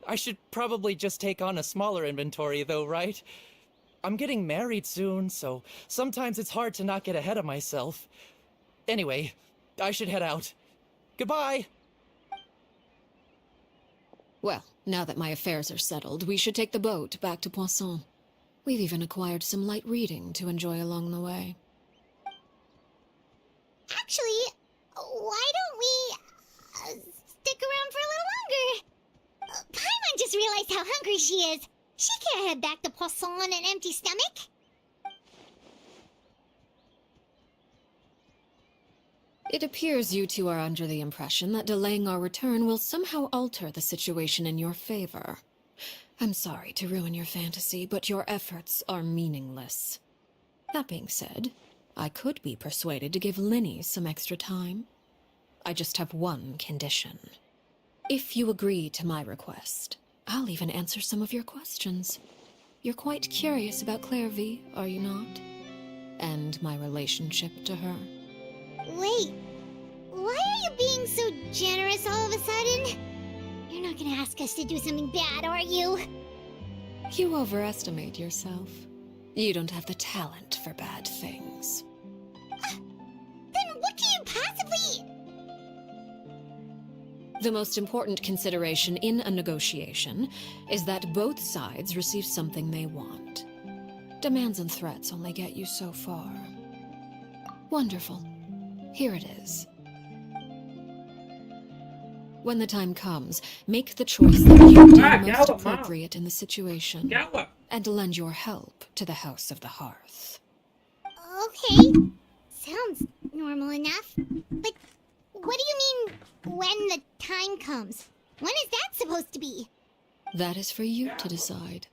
I should probably just take on a smaller inventory though, right? I'm getting married soon, so sometimes it's hard to not get ahead of myself. Anyway, I should head out. Goodbye! Well, now that my affairs are settled, we should take the boat back to Poisson. We've even acquired some light reading to enjoy along the way. Actually, why don't we stick around for a little longer? Paimon just realized how hungry she is. She can't head back to Poisson on an empty stomach. It appears you two are under the impression that delaying our return will somehow alter the situation in your favor. I'm sorry to ruin your fantasy, but your efforts are meaningless. That being said, I could be persuaded to give Linny some extra time. I just have one condition. If you agree to my request, I'll even answer some of your questions. You're quite curious about Claire V, are you not? And my relationship to her. Wait, why are you being so generous all of a sudden? You're not gonna ask us to do something bad, are you? You overestimate yourself. You don't have the talent for bad things. Then what can you possibly... The most important consideration in a negotiation is that both sides receive something they want. Demands and threats only get you so far. Wonderful. Here it is. When the time comes, make the choice that you deem most appropriate in the situation, and lend your help to the House of the Hearth. Okay. Sounds normal enough. But what do you mean, when the time comes? When is that supposed to be? That is for you to decide.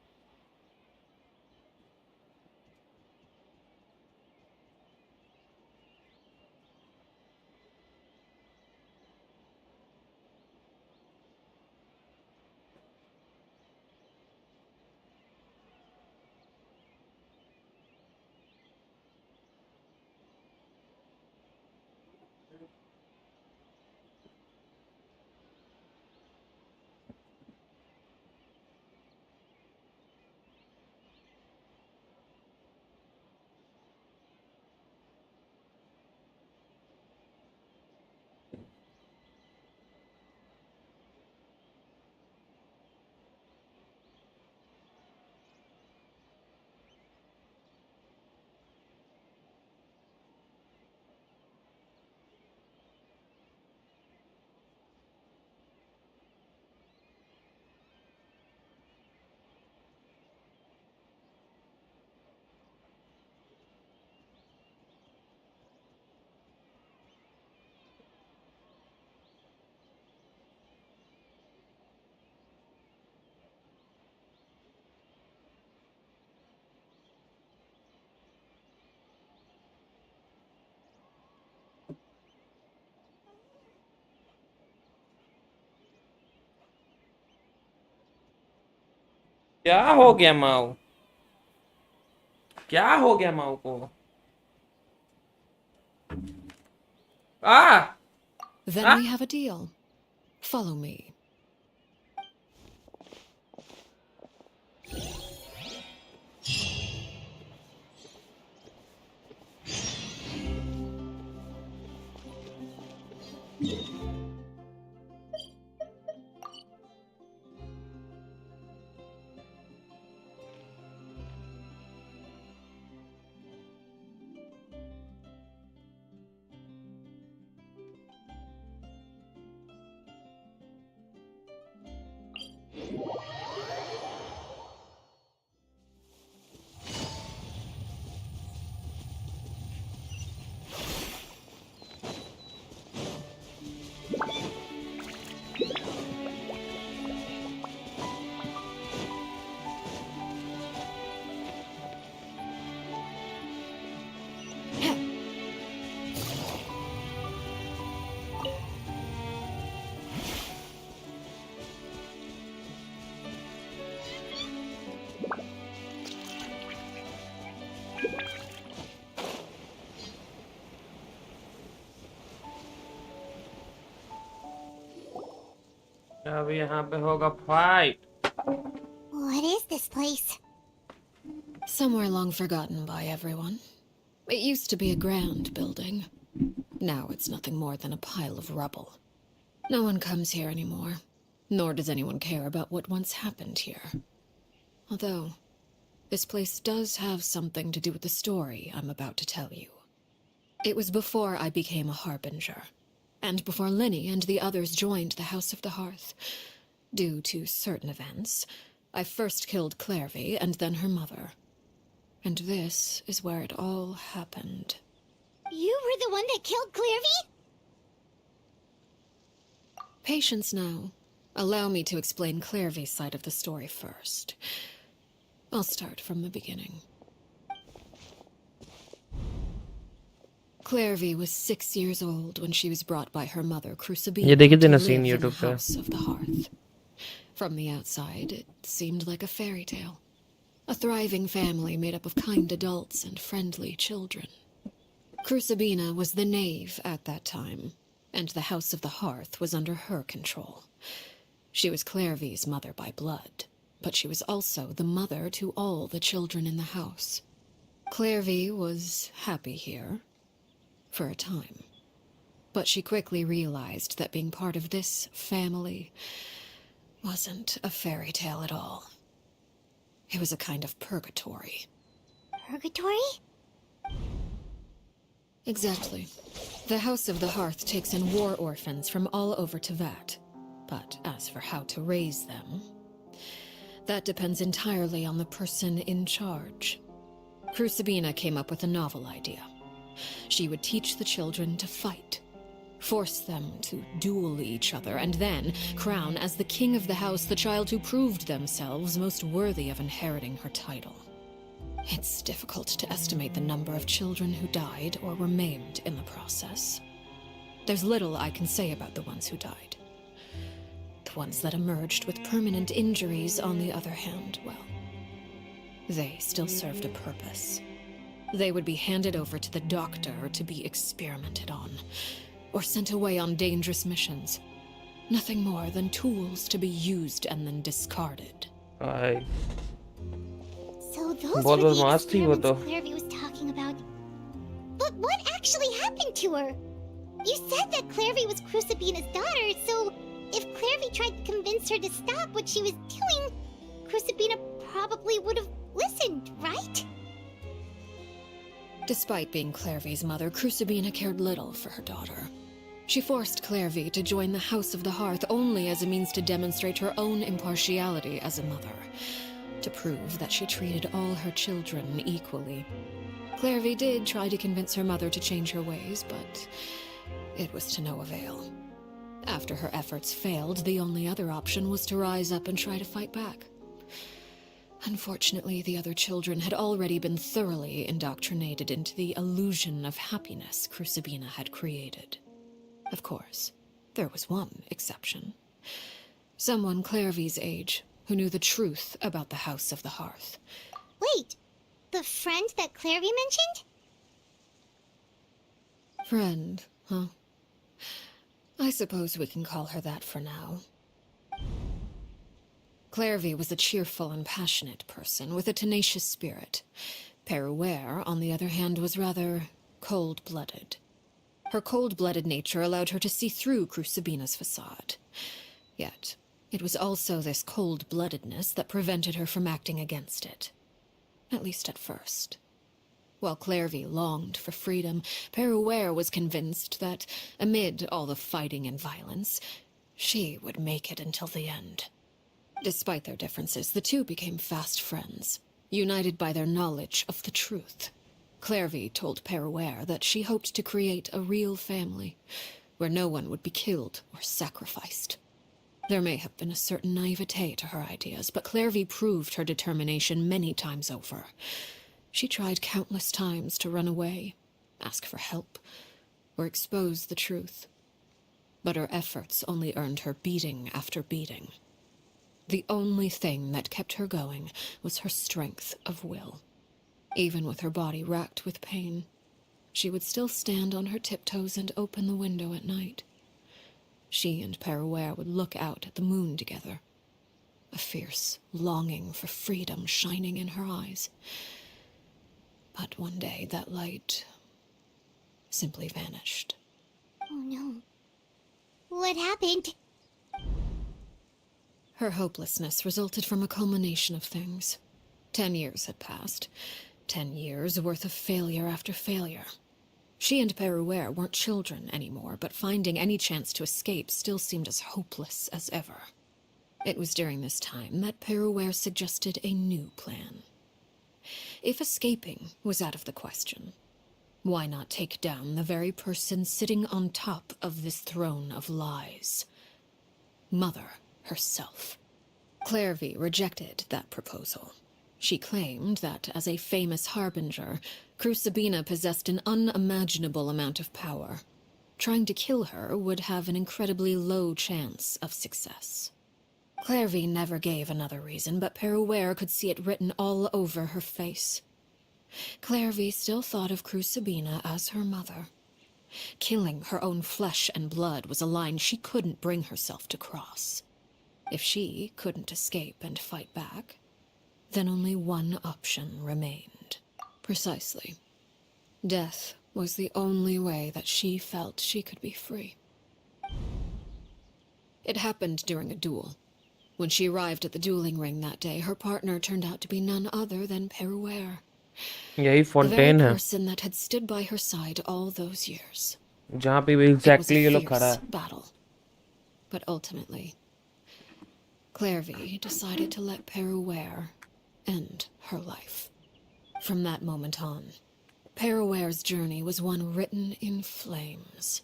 क्या हो गया माओ? क्या हो गया माओ को? Then we have a deal. Follow me. अब यहाँ पे होगा fight. What is this place? Somewhere long forgotten by everyone. It used to be a grand building. Now it's nothing more than a pile of rubble. No one comes here anymore, nor does anyone care about what once happened here. Although, this place does have something to do with the story I'm about to tell you. It was before I became a harbinger, and before Linny and the others joined the House of the Hearth. Due to certain events, I first killed Clairvy and then her mother. And this is where it all happened. You were the one that killed Clairvy? Patience now. Allow me to explain Clairvy's side of the story first. I'll start from the beginning. Clairvy was 6 years old when she was brought by her mother, Crucibina, ये देखी थी to ना live scene in YouTube the पे. House of the Hearth. From the outside, it seemed like a fairy tale. A thriving family made up of kind adults and friendly children. Crucibina was the knave at that time, and the House of the Hearth was under her control. She was Clairvy's mother by blood, but she was also the mother to all the children in the house. Clairvy was happy here, for a time. But she quickly realized that being part of this family wasn't a fairy tale at all. It was a kind of purgatory. Purgatory? Exactly. The House of the Hearth takes in war orphans from all over Teyvat. But as for how to raise them, that depends entirely on the person in charge. Crucibina came up with a novel idea. She would teach the children to fight, force them to duel each other, and then crown as the king of the house the child who proved themselves most worthy of inheriting her title. It's difficult to estimate the number of children who died or were maimed in the process. There's little I can say about the ones who died. The ones that emerged with permanent injuries, on the other hand, well, they still served a purpose. They would be handed over to the doctor to be experimented on, or sent away on dangerous missions. Nothing more than tools to be used and then discarded. So those बहुत were the बदमाश थी वो तो। experiments Clairvy was talking about. But what actually happened to her? You said that Clairvy was Crucibina's daughter, so if Clairvy tried to convince her to stop what she was doing, Crucibina probably would have listened, right? Despite being Clairvy's mother, Crucibina cared little for her daughter. She forced Clairvy to join the House of the Hearth only as a means to demonstrate her own impartiality as a mother, to prove that she treated all her children equally. Clairvy did try to convince her mother to change her ways, but it was to no avail. After her efforts failed, the only other option was to rise up and try to fight back. Unfortunately, the other children had already been thoroughly indoctrinated into the illusion of happiness Crucibina had created. Of course, there was one exception. Someone Clairvy's age, who knew the truth about the House of the Hearth. Wait, the friend that Clairvy mentioned? Friend, huh? I suppose we can call her that for now. Clairvy was a cheerful and passionate person with a tenacious spirit. Peruere, on the other hand, was rather cold-blooded. Her cold-blooded nature allowed her to see through Crucibina's facade. Yet, it was also this cold-bloodedness that prevented her from acting against it. At least at first. While Clairvy longed for freedom, Peruere was convinced that, amid all the fighting and violence, she would make it until the end. Despite their differences, the two became fast friends, united by their knowledge of the truth. Clairvy told Peruere that she hoped to create a real family, where no one would be killed or sacrificed. There may have been a certain naivete to her ideas, but Clairvy proved her determination many times over. She tried countless times to run away, ask for help, or expose the truth. But her efforts only earned her beating after beating. The only thing that kept her going was her strength of will. Even with her body racked with pain, she would still stand on her tiptoes and open the window at night. She and Peruere would look out at the moon together, a fierce longing for freedom shining in her eyes. But one day that light simply vanished. Oh no. What happened? Her hopelessness resulted from a culmination of things. 10 years had passed. 10 years worth of failure after failure. She and Peruere weren't children anymore, but finding any chance to escape still seemed as hopeless as ever. It was during this time that Peruere suggested a new plan. If escaping was out of the question, why not take down the very person sitting on top of this throne of lies? Mother herself. Clairvy rejected that proposal. She claimed that, as a famous harbinger, Crucibina possessed an unimaginable amount of power. Trying to kill her would have an incredibly low chance of success. Clairvy never gave another reason, but Peruere could see it written all over her face. Clairvy still thought of Crucibina as her mother. Killing her own flesh and blood was a line she couldn't bring herself to cross. If she couldn't escape and fight back, then only one option remained. Precisely. Death was the only way that she felt she could be free. It happened during a duel. When she arrived at the dueling ring that day, her partner turned out to be none other than Peruere. यही The Fontaine very है person that had stood by her side all those years. जहाँ पे भी It was exactly a ये लोग खड़ा fierce है battle. But ultimately, Clairvy decided to let Peruware end her life. From that moment on, Peruware's journey was one written in flames.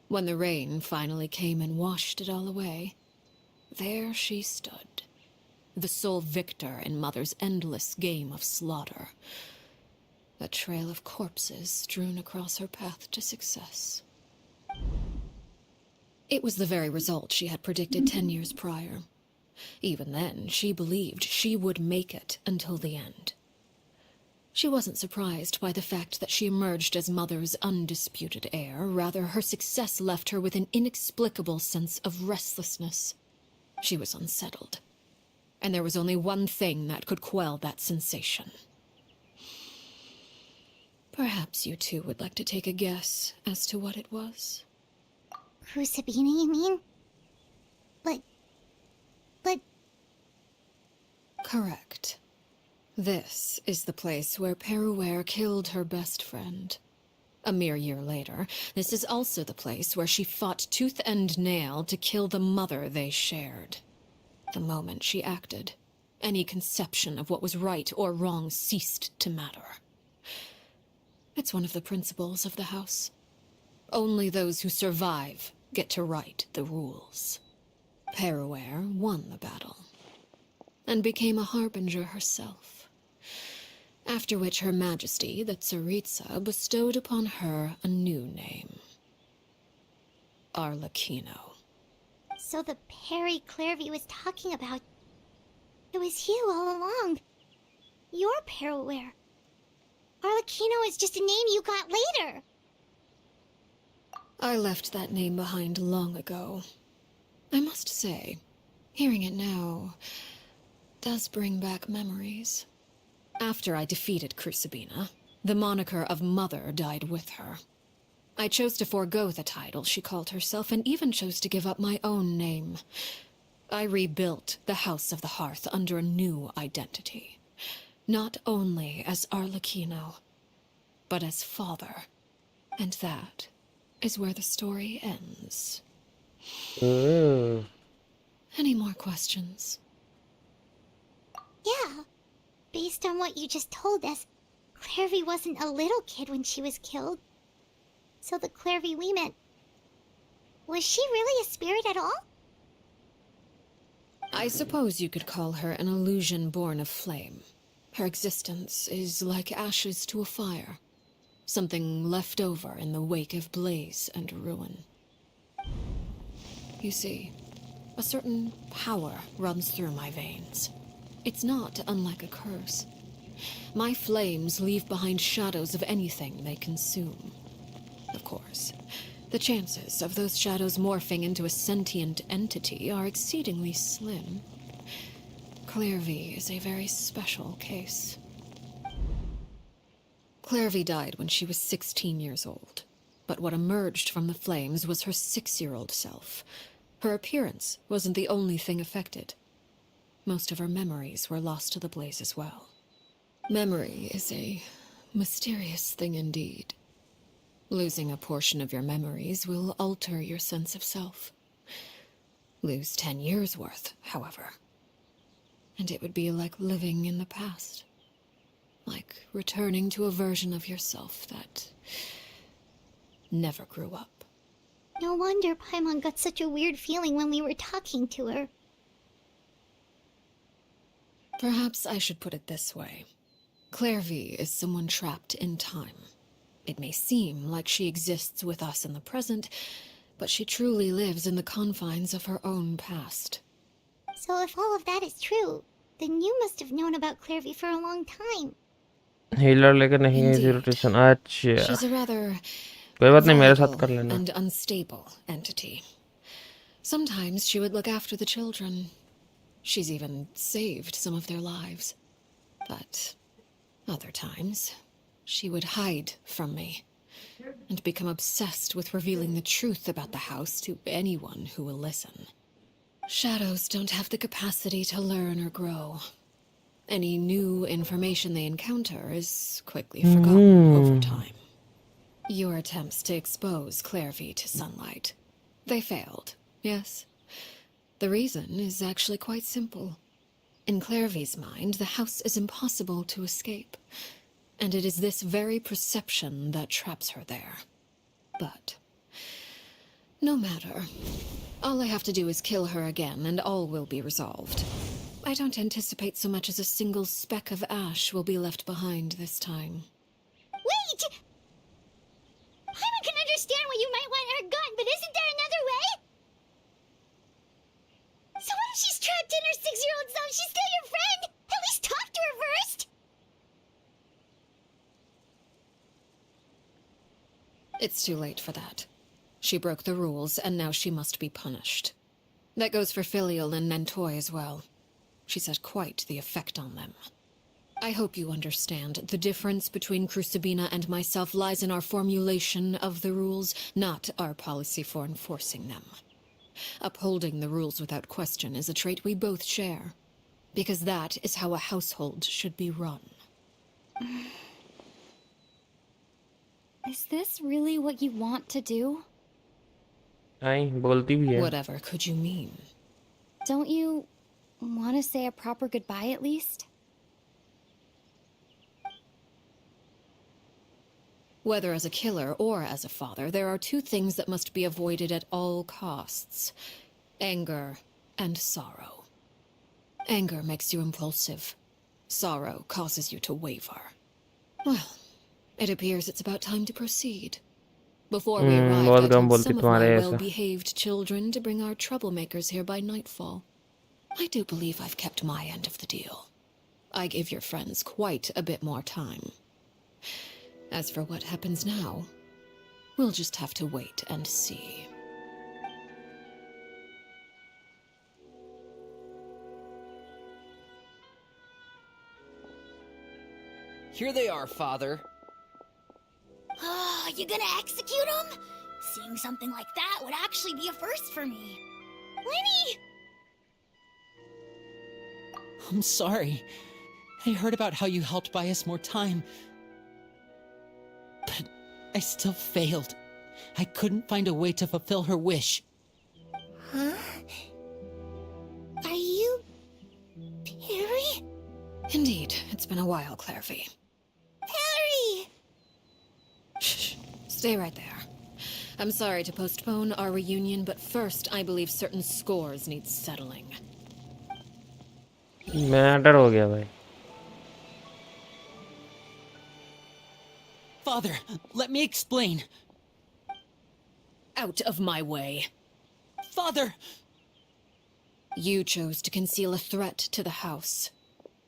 When the rain finally came and washed it all away, there she stood, the sole victor in Mother's endless game of slaughter. A trail of corpses strewn across her path to success. It was the very result she had predicted 10 years prior. Even then, she believed she would make it until the end. She wasn't surprised by the fact that she emerged as Mother's undisputed heir. Rather, her success left her with an inexplicable sense of restlessness. She was unsettled, and there was only one thing that could quell that sensation. Perhaps you two would like to take a guess as to what it was? Crucibina, you mean? But... Correct. This is the place where Peruware killed her best friend. A mere year later, this is also the place where she fought tooth and nail to kill the mother they shared. The moment she acted, any conception of what was right or wrong ceased to matter. It's one of the principles of the house. Only those who survive get to write the rules. Peruware won the battle, and became a harbinger herself. After which Her Majesty, the Tsaritsa, bestowed upon her a new name. Arlecchino. So the Perry Clairvy was talking about... It was you all along. You're Peruware. Arlecchino is just a name you got later. I left that name behind long ago. I must say, hearing it now does bring back memories. After I defeated Crucibina, the moniker of Mother died with her. I chose to forego the title she called herself, and even chose to give up my own name. I rebuilt the House of the Hearth under a new identity. Not only as Arlecchino, but as father. And that is where the story ends. Any more questions? Yeah. Based on what you just told us, Clairvy wasn't a little kid when she was killed. So the Clairvy we met... Was she really a spirit at all? I suppose you could call her an illusion born of flame. Her existence is like ashes to a fire. Something left over in the wake of blaze and ruin. You see, a certain power runs through my veins. It's not unlike a curse. My flames leave behind shadows of anything they consume. Of course, the chances of those shadows morphing into a sentient entity are exceedingly slim. Clairvy is a very special case. Clairvy died when she was 16 years old, but what emerged from the flames was her 6-year-old self. Her appearance wasn't the only thing affected. Most of her memories were lost to the blaze as well. Memory is a mysterious thing indeed. Losing a portion of your memories will alter your sense of self. Lose 10 years' worth, however, and it would be like living in the past. Like returning to a version of yourself that never grew up. No wonder Paimon got such a weird feeling when we were talking to her. Perhaps I should put it this way. Clairvy is someone trapped in time. It may seem like she exists with us in the present, but she truly lives in the confines of her own past. So if all of that is true, then you must have known about Clairvy for a long time. Healer लेकर नहीं है Indeed. Rotation अच्छा She's a rather कोई बात नहीं मेरे साथ कर volatile लेना and unstable entity. Sometimes she would look after the children. She's even saved some of their lives. But other times, she would hide from me and become obsessed with revealing the truth about the house to anyone who will listen. Shadows don't have the capacity to learn or grow. Any new information they encounter is quickly forgotten over time. Your attempts to expose Clairvy to sunlight, they failed, yes? The reason is actually quite simple. In Clairvy's mind, the house is impossible to escape, and it is this very perception that traps her there. But no matter. All I have to do is kill her again, and all will be resolved. I don't anticipate so much as a single speck of ash will be left behind this time. Wait! I can understand why you might want her gun, but isn't there another way? So what if she's trapped in her 6-year-old self? She's still your friend! At least talk to her first! It's too late for that. She broke the rules, and now she must be punished. That goes for Filial and Nentoy as well. She's had quite the effect on them. I hope you understand. The difference between Crucibina and myself lies in our formulation of the rules, not our policy for enforcing them. Upholding the rules without question is a trait we both share, because that is how a household should be run. Is this really what you want to do? आई बोलती भी है. Whatever could you mean? Don't you want to say a proper goodbye at least? Whether as a killer or as a father, there are two things that must be avoided at all costs: anger and sorrow. Anger makes you impulsive. Sorrow causes you to waver. Well, it appears it's about time to proceed. Before we arrive, I told some of my well-behaved children to bring our troublemakers here by nightfall. I do believe I've kept my end of the deal. I gave your friends quite a bit more time. As for what happens now, we'll just have to wait and see. Here they are, Father. Oh, you gonna execute him? Seeing something like that would actually be a first for me. Lenny! I'm sorry. I heard about how you helped buy us more time. But I still failed. I couldn't find a way to fulfill her wish. Huh? Are you... Perry? Indeed, it's been a while, Clairvy. Perry! Shh, stay right there. I'm sorry to postpone our reunion, but first I believe certain scores need settling. Matter हो गया भाई. Father, let me explain. Out of my way. Father! You chose to conceal a threat to the house,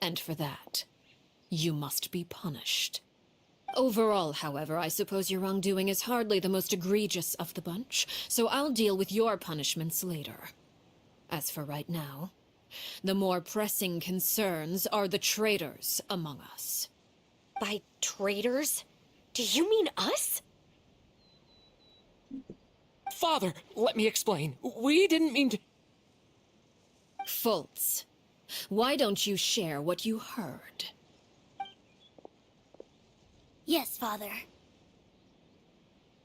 and for that, you must be punished. Overall, however, I suppose your wrongdoing is hardly the most egregious of the bunch, so I'll deal with your punishments later. As for right now, the more pressing concerns are the traitors among us. By traitors? Do you mean us? Father, let me explain. We didn't mean to... Fultz, why don't you share what you heard? Yes, Father.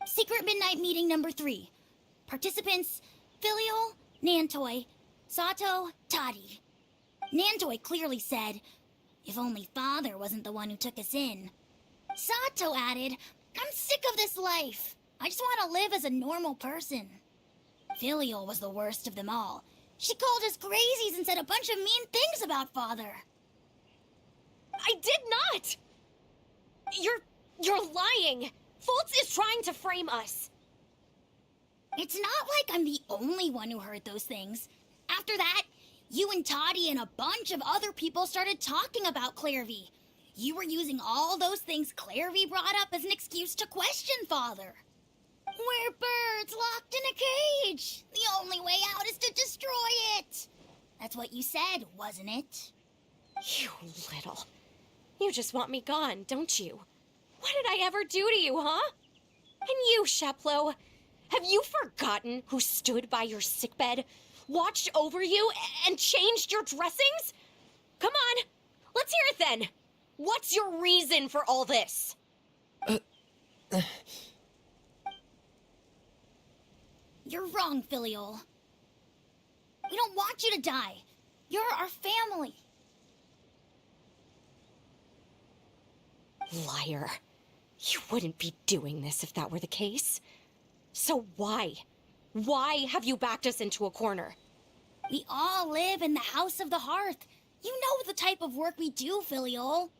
Secret Midnight Meeting number 3. Participants, Filial, Nantoy, Sato, Toddy. Nantoy clearly said, if only Father wasn't the one who took us in. Sato added, I'm sick of this life. I just want to live as a normal person. Filial was the worst of them all. She called us crazies and said a bunch of mean things about Father. I did not! You're lying! Fultz is trying to frame us. It's not like I'm the only one who heard those things. After that, you and Toddy and a bunch of other people started talking about Clairvy. You were using all those things Clairvy brought up as an excuse to question Father. We're birds locked in a cage. The only way out is to destroy it. That's what you said, wasn't it? You little... You just want me gone, don't you? What did I ever do to you, huh? And you, Sheplo, have you forgotten who stood by your sickbed, watched over you, and changed your dressings? Come on, let's hear it then. What's your reason for all this? You're wrong, Filial. We don't want you to die. You're our family. Liar. You wouldn't be doing this if that were the case. So why? Why have you backed us into a corner? We all live in the House of the Hearth. You know the type of work we do, Filial.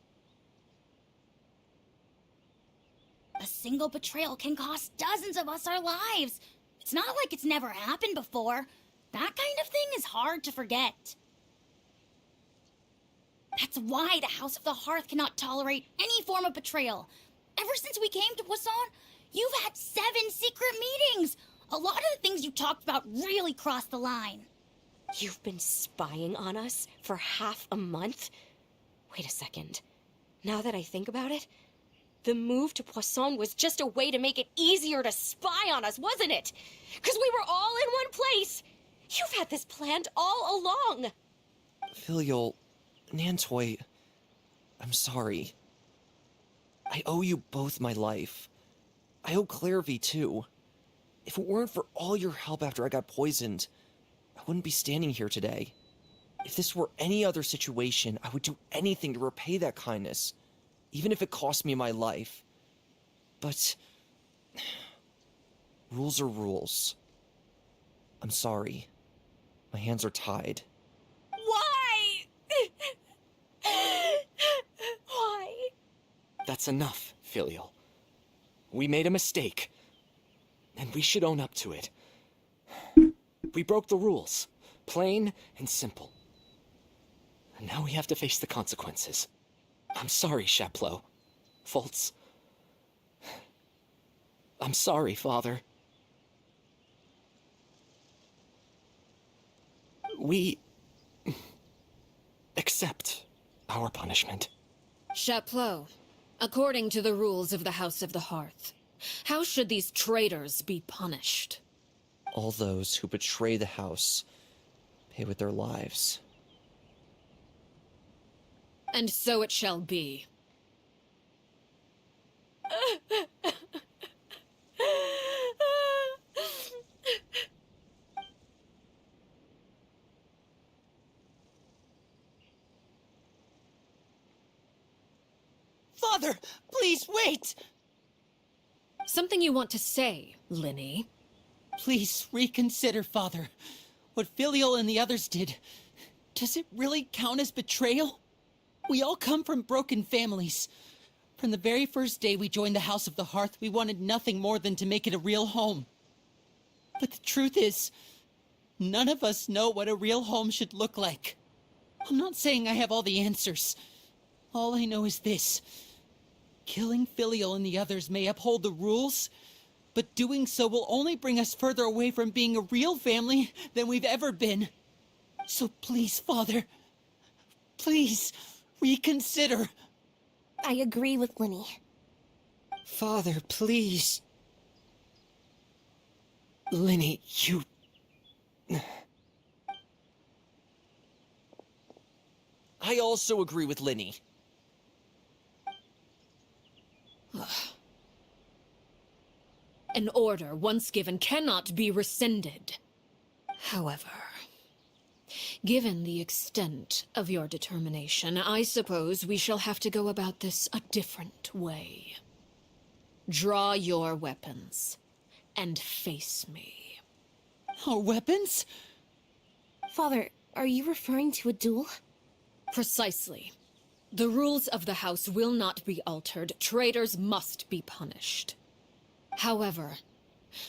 A single betrayal can cost dozens of us our lives. It's not like it's never happened before. That kind of thing is hard to forget. That's why the House of the Hearth cannot tolerate any form of betrayal. Ever since we came to Poisson, you've had 7 secret meetings. A lot of the things you talked about really crossed the line. You've been spying on us for half a month? Wait a second. Now that I think about it, the move to Poisson was just a way to make it easier to spy on us, wasn't it? Because we were all in one place. You've had this planned all along. Filial, Nantoy, I'm sorry. I owe you both my life. I owe Clairvy too. If it weren't for all your help after I got poisoned, I wouldn't be standing here today. If this were any other situation, I would do anything to repay that kindness, even if it cost me my life. But rules are rules. I'm sorry. My hands are tied. Why? Why? That's enough, Filial. We made a mistake, and we should own up to it. We broke the rules, plain and simple. And now we have to face the consequences. I'm sorry, Chapleau. Fultz. I'm sorry, Father. We accept our punishment. Chapleau, according to the rules of the House of the Hearth, how should these traitors be punished? All those who betray the house pay with their lives. And so it shall be. Father, please wait! Something you want to say, Linny? Please reconsider, Father. What Filial and the others did, does it really count as betrayal? We all come from broken families. From the very first day we joined the House of the Hearth, we wanted nothing more than to make it a real home. But the truth is, none of us know what a real home should look like. I'm not saying I have all the answers. All I know is this. Killing Filial and the others may uphold the rules, but doing so will only bring us further away from being a real family than we've ever been. So please, Father, please reconsider. I agree with Linny. Father, please. Linny, you... I also agree with Linny. An order once given cannot be rescinded. However, given the extent of your determination, I suppose we shall have to go about this a different way. Draw your weapons and face me. Our weapons? Father, are you referring to a duel? Precisely. The rules of the House will not be altered. Traitors must be punished. However,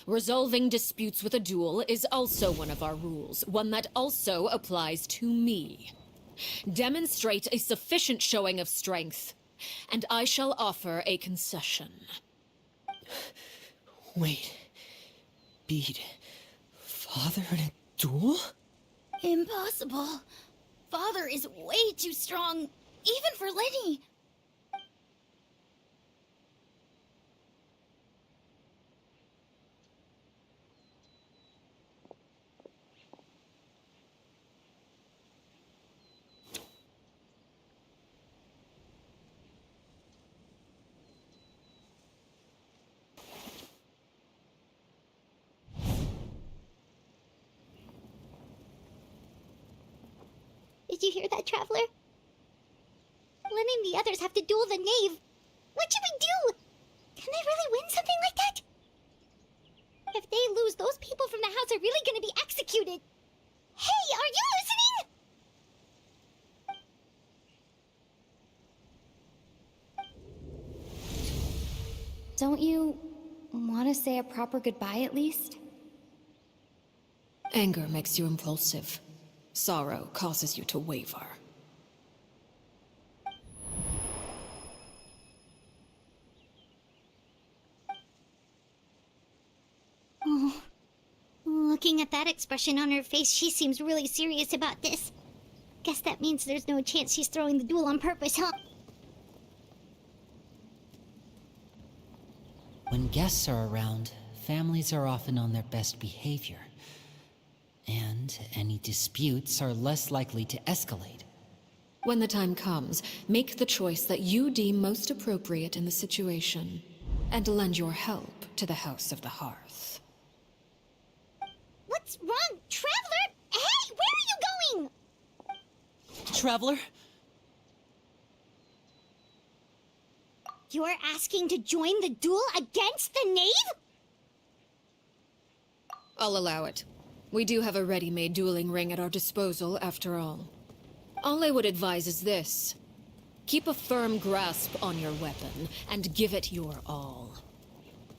resolving disputes with a duel is also one of our rules, one that also applies to me. Demonstrate a sufficient showing of strength, and I shall offer a concession. Wait. Beat Father in a duel? Impossible. Father is way too strong, even for Linny. you hear that, Traveler? Letting the others have to duel the knave. What should we do? Can they really win something like that? If they lose, those people from the house are really gonna be executed. Hey, are you listening? Don't you want to say a proper goodbye at least? Anger makes you impulsive. Sorrow causes you to waver. Oh, looking at that expression on her face, she seems really serious about this. Guess that means there's no chance she's throwing the duel on purpose, huh? When guests are around, families are often on their best behavior. And any disputes are less likely to escalate. When the time comes, make the choice that you deem most appropriate in the situation, and lend your help to the House of the Hearth. What's wrong, Traveler? Hey, where are you going? Traveler? You're asking to join the duel against the knave? I'll allow it. We do have a ready-made dueling ring at our disposal, after all. All I would advise is this. Keep a firm grasp on your weapon, and give it your all.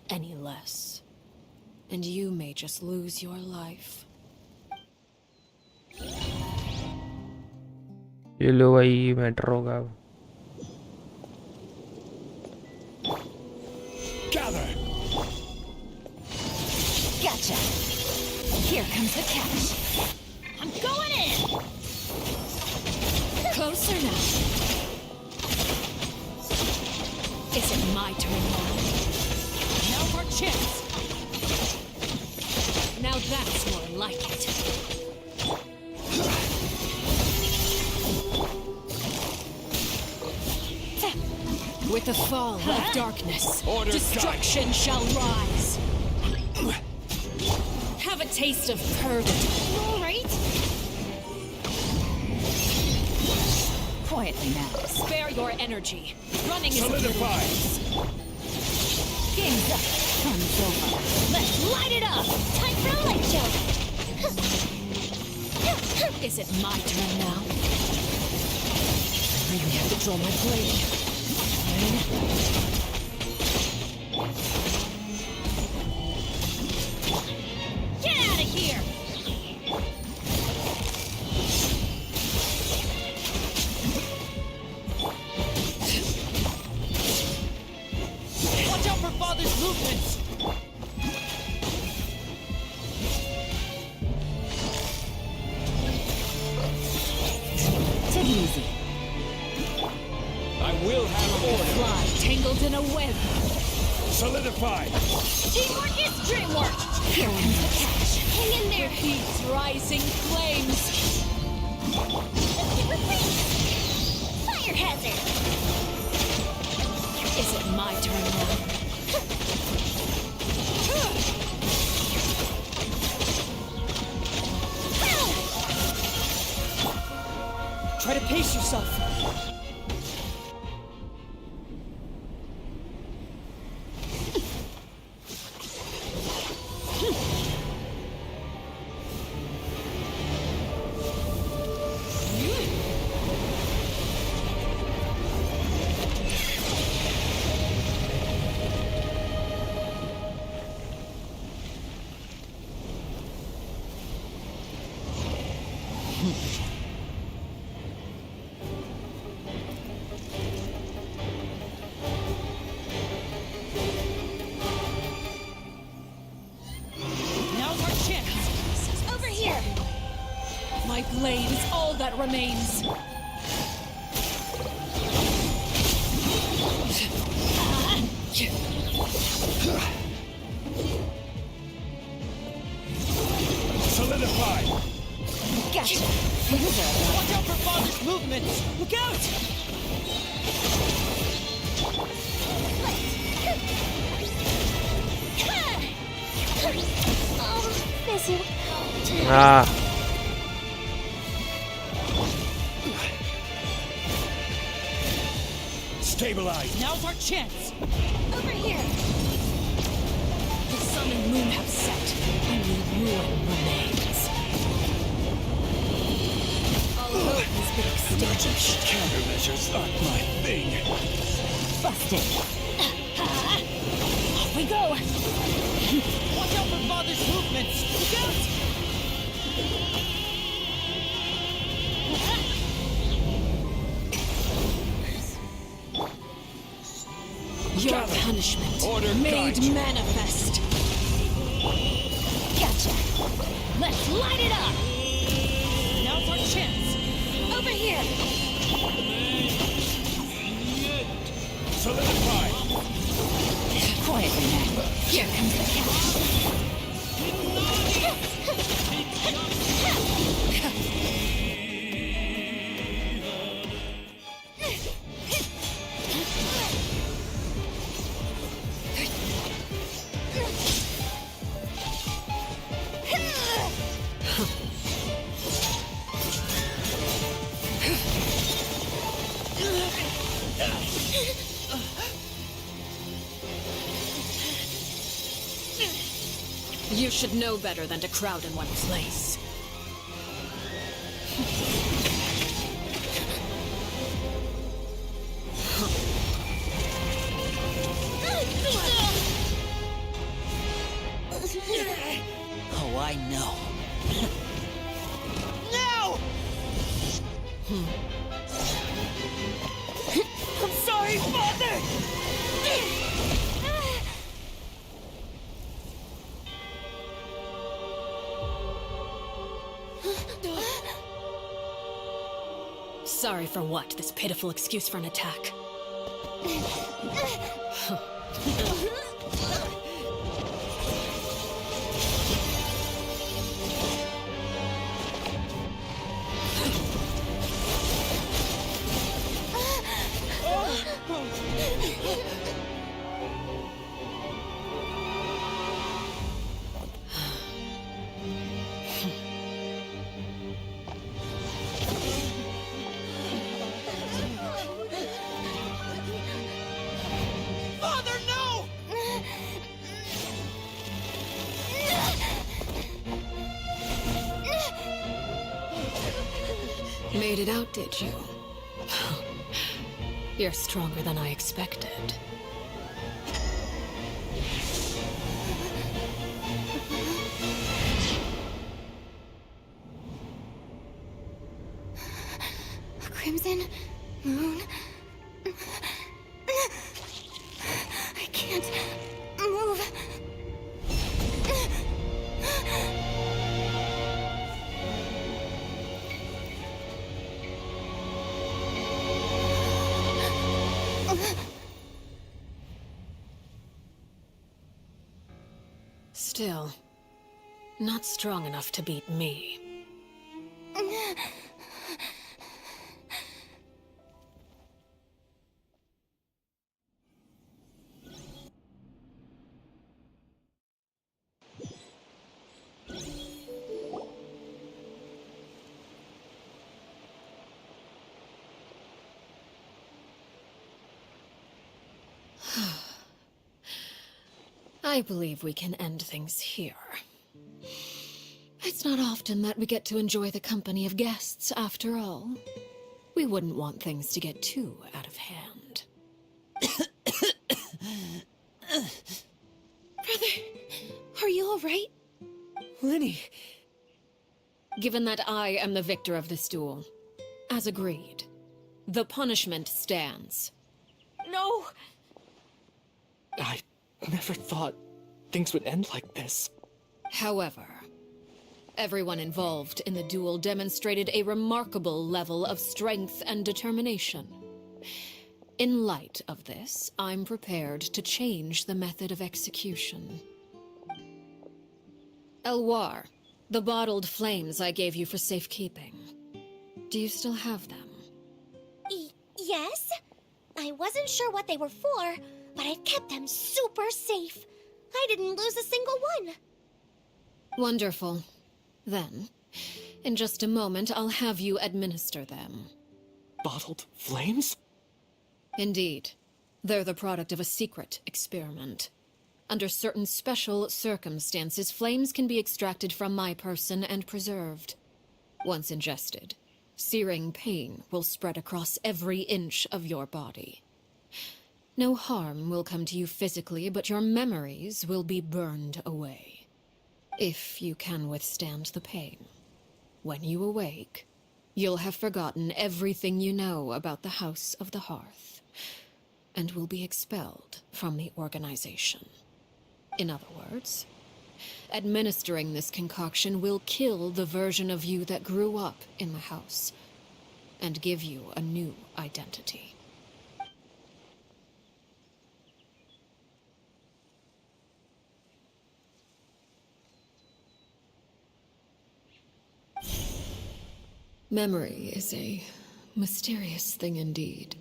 Any less, and you may just lose your life. ये लो भाई matter होगा. Gather. Gotcha. Here comes the catch. I'm going in. Closer now. Is it my turn now? No more chips. Now that's more like it. With the fall of darkness, destruction shall rise. Have a taste of purgatory. All right. Quietly now. Spare your energy. Running is Solidify. Game's up. Fun's over. Let's light it up. Time for a light show. Is it my turn now? I really have to draw my blade. Get out of here. Watch out for Father's movements! Take it easy. I will have order. Fly tangled in a web. Solidify. Teamwork is dreamwork. Here comes the catch. Hang in there. Repeats rising flames. Let's get fire hazard. Is it my turn now? Try to pace yourself. My blade is all that remains. Solidify. Gotcha. Watch out for Father's movements! Look out! Oh, this will help. Ah. Stabilize. Now's our chance! Over here! The sun and moon have set. Only ruin remains. All hope has been extinguished. Countermeasures aren't my thing. Busted! Off we go! Watch out for Father's movements! Look out! Your Gather. punishment Order made guide you. manifest. Gotcha! Let's light it up! Now's our chance! Over here! Solidify. Quietly, man. Here comes the catch. You should know better than to crowd in one place. Oh, I know. No! I'm sorry, Father! Sorry for what? This pitiful excuse for an attack. Father, no! Made it out, did you? You're stronger than I expected. Crimson Moon. I can't move. Still, not strong enough to beat me. I believe we can end things here. It's not often that we get to enjoy the company of guests, after all. We wouldn't want things to get too out of hand. Brother, are you all right? Linny, Given that I am the victor of this duel, as agreed, the punishment stands. no! I never thought things would end like this. However, everyone involved in the duel demonstrated a remarkable level of strength and determination. In light of this, I'm prepared to change the method of execution. Elwar, the bottled flames I gave you for safekeeping. Do you still have them? Yes? I wasn't sure what they were for, but I've kept them super safe. I didn't lose a single one. Wonderful. Then, in just a moment, I'll have you administer them. Bottled flames? Indeed. They're the product of a secret experiment. Under certain special circumstances, flames can be extracted from my person and preserved. Once ingested, searing pain will spread across every inch of your body. No harm will come to you physically, but your memories will be burned away. If you can withstand the pain. When you awake, you'll have forgotten everything you know about the House of the Hearth, and will be expelled from the organization. In other words, administering this concoction will kill the version of you that grew up in the house, and give you a new identity. Memory is a mysterious thing indeed.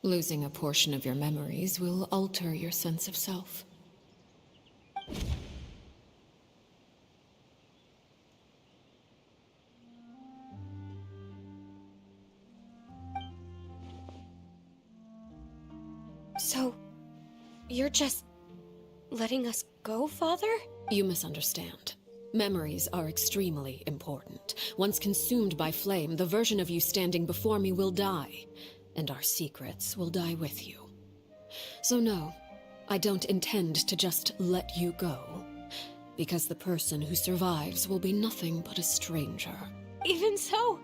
Losing a portion of your memories will alter your sense of self. So, you're just letting us go, Father? You misunderstand. Memories are extremely important. Once consumed by flame, the version of you standing before me will die, and our secrets will die with you. So no, I don't intend to just let you go, because the person who survives will be nothing but a stranger. Even so,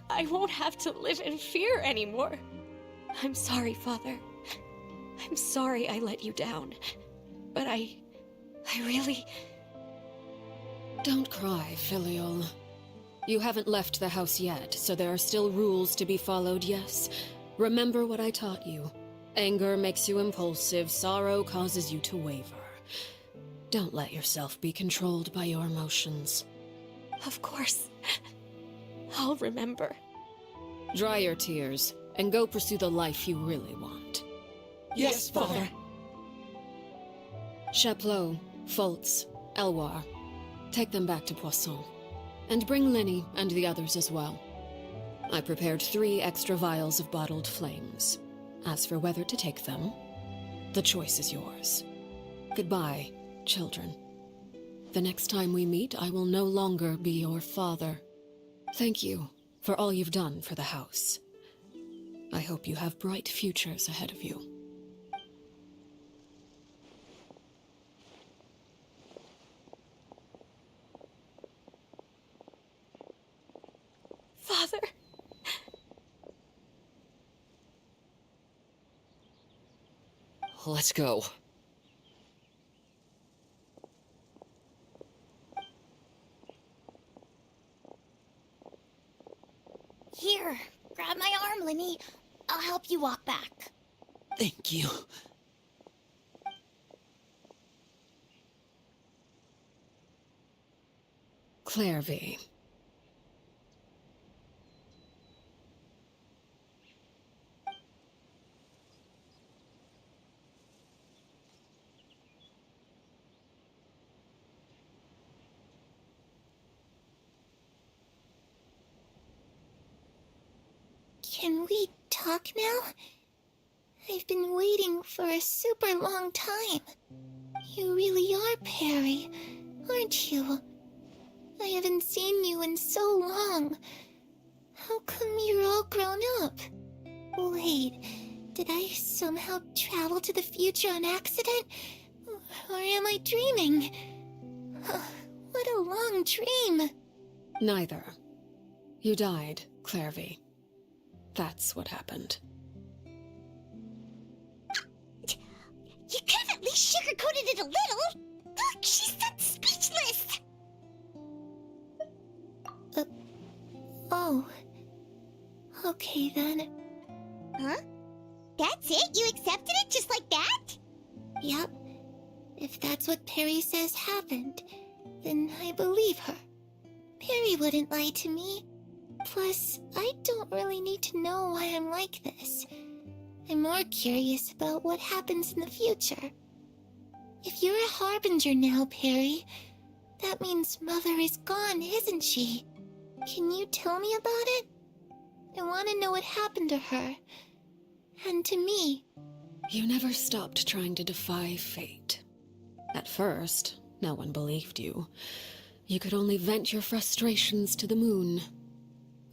I won't have to live in fear anymore. I'm sorry, Father. I'm sorry I let you down. But I really... Don't cry, Filial. You haven't left the house yet, so there are still rules to be followed, yes? Remember what I taught you. Anger makes you impulsive, sorrow causes you to waver. Don't let yourself be controlled by your emotions. Of course. I'll remember. Dry your tears, and go pursue the life you really want. Yes, Father. Chaplot, Foltz, Elwar. Take them back to Poisson. And bring Linny and the others as well. I prepared 3 extra vials of bottled flames. As for whether to take them, the choice is yours. Goodbye, children. The next time we meet, I will no longer be your father. Thank you for all you've done for the house. I hope you have bright futures ahead of you. Father. Let's go. Here, grab my arm, Linny. I'll help you walk back. Thank you. Claire V. Can we talk now? I've been waiting for a super long time. You really are Perry, aren't you? I haven't seen you in so long. How come you're all grown up? Wait, did I somehow travel to the future on accident? Or am I dreaming? What a long dream. Neither. You died, Claire V. That's what happened. You could have at least sugarcoated it a little. Look, she's done speechless. Oh. Okay then. Huh? That's it? You accepted it just like that? Yep. If that's what Perry says happened, then I believe her. Perry wouldn't lie to me. Plus, I don't really need to know why I'm like this. I'm more curious about what happens in the future. If you're a harbinger now, Perry, that means Mother is gone, isn't she? Can you tell me about it? I want to know what happened to her. And to me. You never stopped trying to defy fate. At first, no one believed you. You could only vent your frustrations to the moon.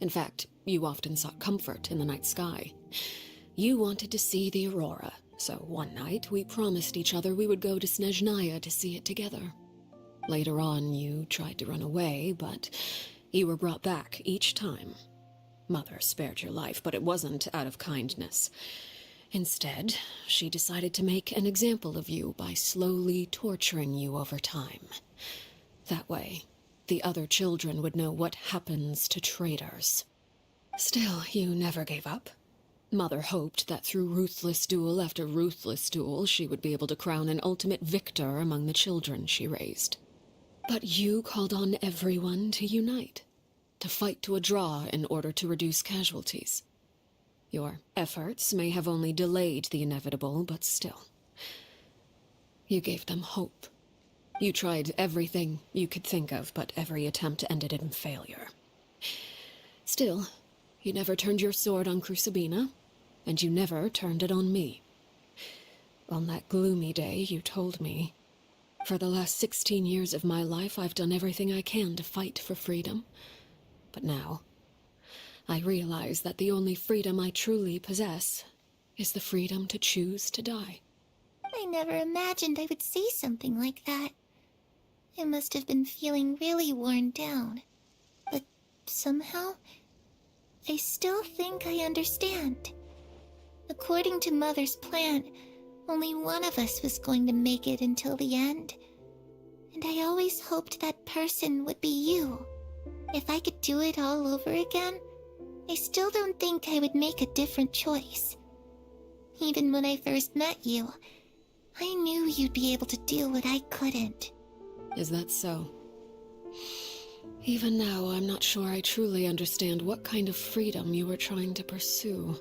In fact, you often sought comfort in the night sky. You wanted to see the aurora, so one night we promised each other we would go to Snezhnaya to see it together. Later on, you tried to run away, but you were brought back each time. Mother spared your life, but it wasn't out of kindness. Instead, she decided to make an example of you by slowly torturing you over time. That way, the other children would know what happens to traitors. Still, you never gave up. Mother hoped that through ruthless duel after ruthless duel, she would be able to crown an ultimate victor among the children she raised. But you called on everyone to unite, to fight to a draw in order to reduce casualties. Your efforts may have only delayed the inevitable, but still. You gave them hope. You tried everything you could think of, but every attempt ended in failure. Still, you never turned your sword on Crucibina, and you never turned it on me. On that gloomy day, you told me, "For the last 16 years of my life, I've done everything I can to fight for freedom. But now, I realize that the only freedom I truly possess is the freedom to choose to die." I never imagined I would say something like that. I must have been feeling really worn down. But somehow, I still think I understand. According to Mother's plan, only one of us was going to make it until the end. And I always hoped that person would be you. If I could do it all over again, I still don't think I would make a different choice. Even when I first met you, I knew you'd be able to do what I couldn't. Is that so? Even now, I'm not sure I truly understand what kind of freedom you were trying to pursue.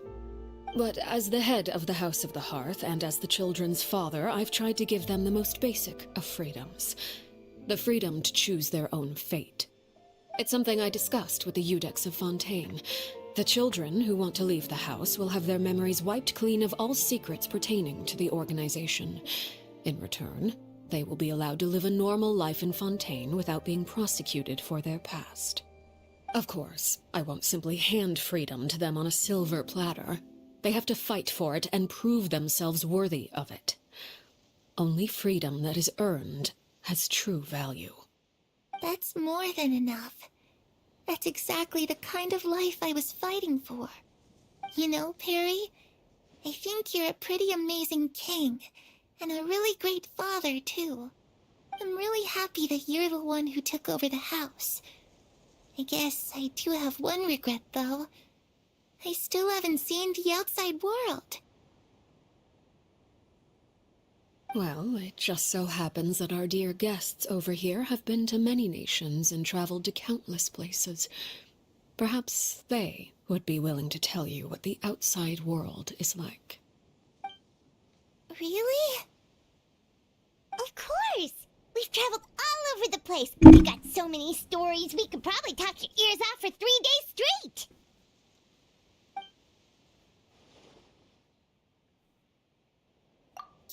But as the head of the House of the Hearth, and as the children's father, I've tried to give them the most basic of freedoms. The freedom to choose their own fate. It's something I discussed with the Eudex of Fontaine. The children who want to leave the house will have their memories wiped clean of all secrets pertaining to the organization. In return, they will be allowed to live a normal life in Fontaine without being prosecuted for their past. Of course, I won't simply hand freedom to them on a silver platter. They have to fight for it and prove themselves worthy of it. Only freedom that is earned has true value. That's more than enough. That's exactly the kind of life I was fighting for. You know, Perry, I think you're a pretty amazing king, and a really great father, too. I'm really happy that you're the one who took over the house. I guess I do have one regret, though. I still haven't seen the outside world. Well, it just so happens that our dear guests over here have been to many nations and traveled to countless places. Perhaps they would be willing to tell you what the outside world is like. Really? Of course! We've traveled all over the place. We've got so many stories, we could probably talk your ears off for 3 days straight!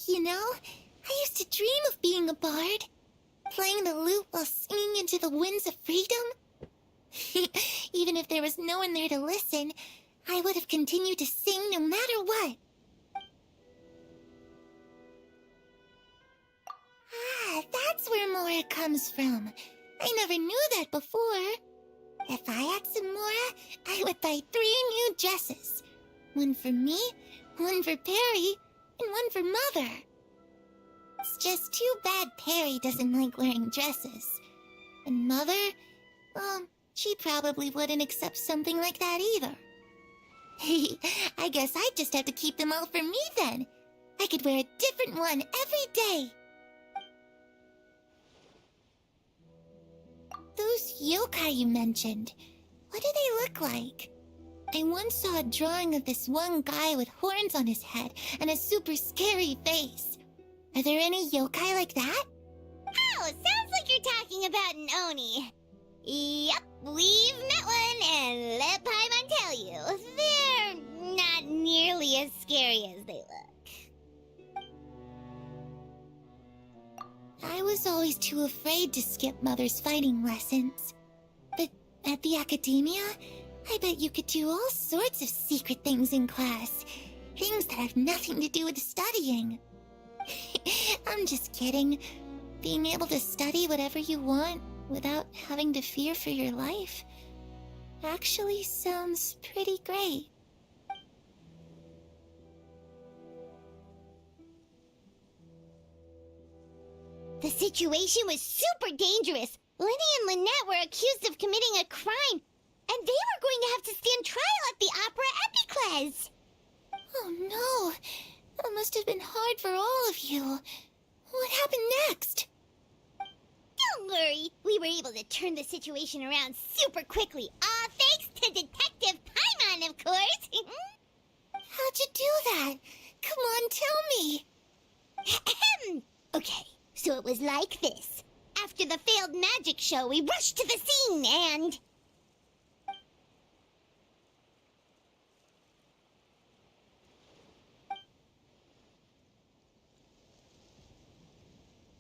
You know, I used to dream of being a bard. Playing the lute while singing into the winds of freedom. Even if there was no one there to listen, I would have continued to sing no matter what. Ah, that's where Mora comes from. I never knew that before. If I had some Mora, I would buy 3 new dresses. One for me, one for Perry, and one for Mother. It's just too bad Perry doesn't like wearing dresses. And Mother, well, she probably wouldn't accept something like that either. I guess I'd just have to keep them all for me then. I could wear a different one every day. Those yokai you mentioned, what do they look like? I once saw a drawing of this one guy with horns on his head and a super scary face. Are there any yokai like that? Oh, sounds like you're talking about an Oni. Yep, we've met one, and let Paimon tell you, they're not nearly as scary as they look. I was always too afraid to skip Mother's fighting lessons. But at the academia, I bet you could do all sorts of secret things in class. Things that have nothing to do with studying. I'm just kidding. Being able to study whatever you want without having to fear for your life actually sounds pretty great. The situation was super dangerous. Lenny and Lynette were accused of committing a crime, and they were going to have to stand trial at the Opera Epicles. Oh no, that must have been hard for all of you. What happened next? Don't worry, we were able to turn the situation around super quickly, all thanks to Detective Paimon, of course. How'd you do that? Come on, tell me. Okay, so it was like this. After the failed magic show, we rushed to the scene and...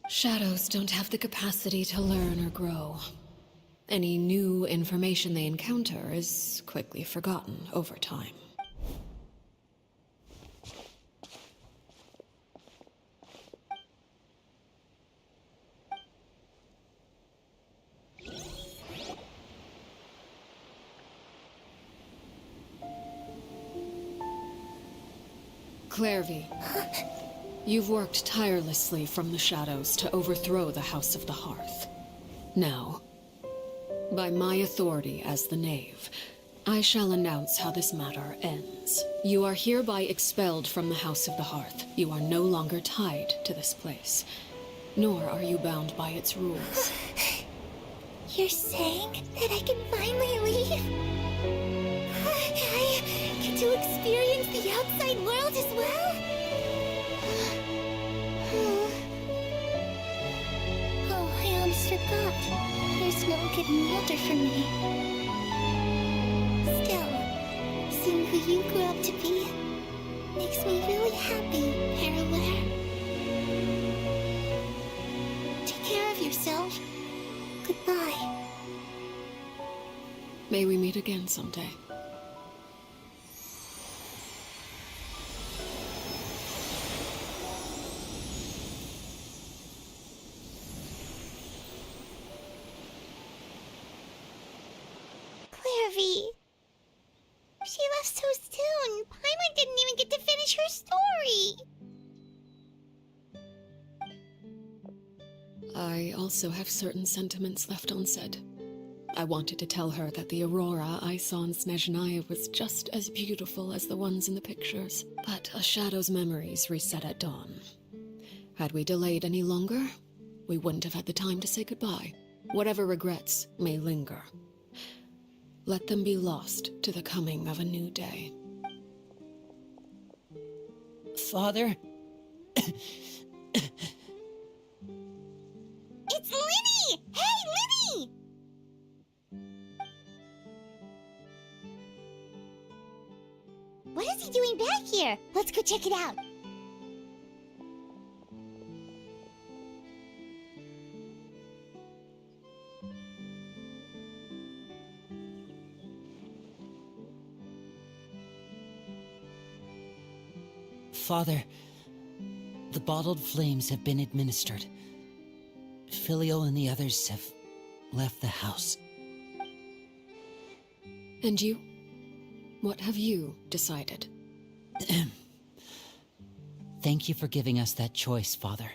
Shadows don't have the capacity to learn or grow. Any new information they encounter is quickly forgotten over time. Clairvy, you've worked tirelessly from the shadows to overthrow the House of the Hearth. Now, by my authority as the Knave, I shall announce how this matter ends. You are hereby expelled from the House of the Hearth. You are no longer tied to this place, nor are you bound by its rules. You're saying that I can finally leave? I get to experience the outside world as well? Oh, I almost forgot. There's no getting older for me. Still, seeing who you grew up to be makes me really happy, Parallel. Take care of yourself. Goodbye. May we meet again someday. Clairvy. She left so soon. Paimon didn't even get to finish her story. I also have certain sentiments left unsaid. I wanted to tell her that the aurora I saw in Snezhnaya was just as beautiful as the ones in the pictures, but a shadow's memories reset at dawn. Had we delayed any longer, we wouldn't have had the time to say goodbye. Whatever regrets may linger, let them be lost to the coming of a new day. Father? It's Linny! Hey, Linny! What is he doing back here? Let's go check it out. Father, the bottled flames have been administered. Filio and the others have left the house. And you? What have you decided? Thank you for giving us that choice, Father.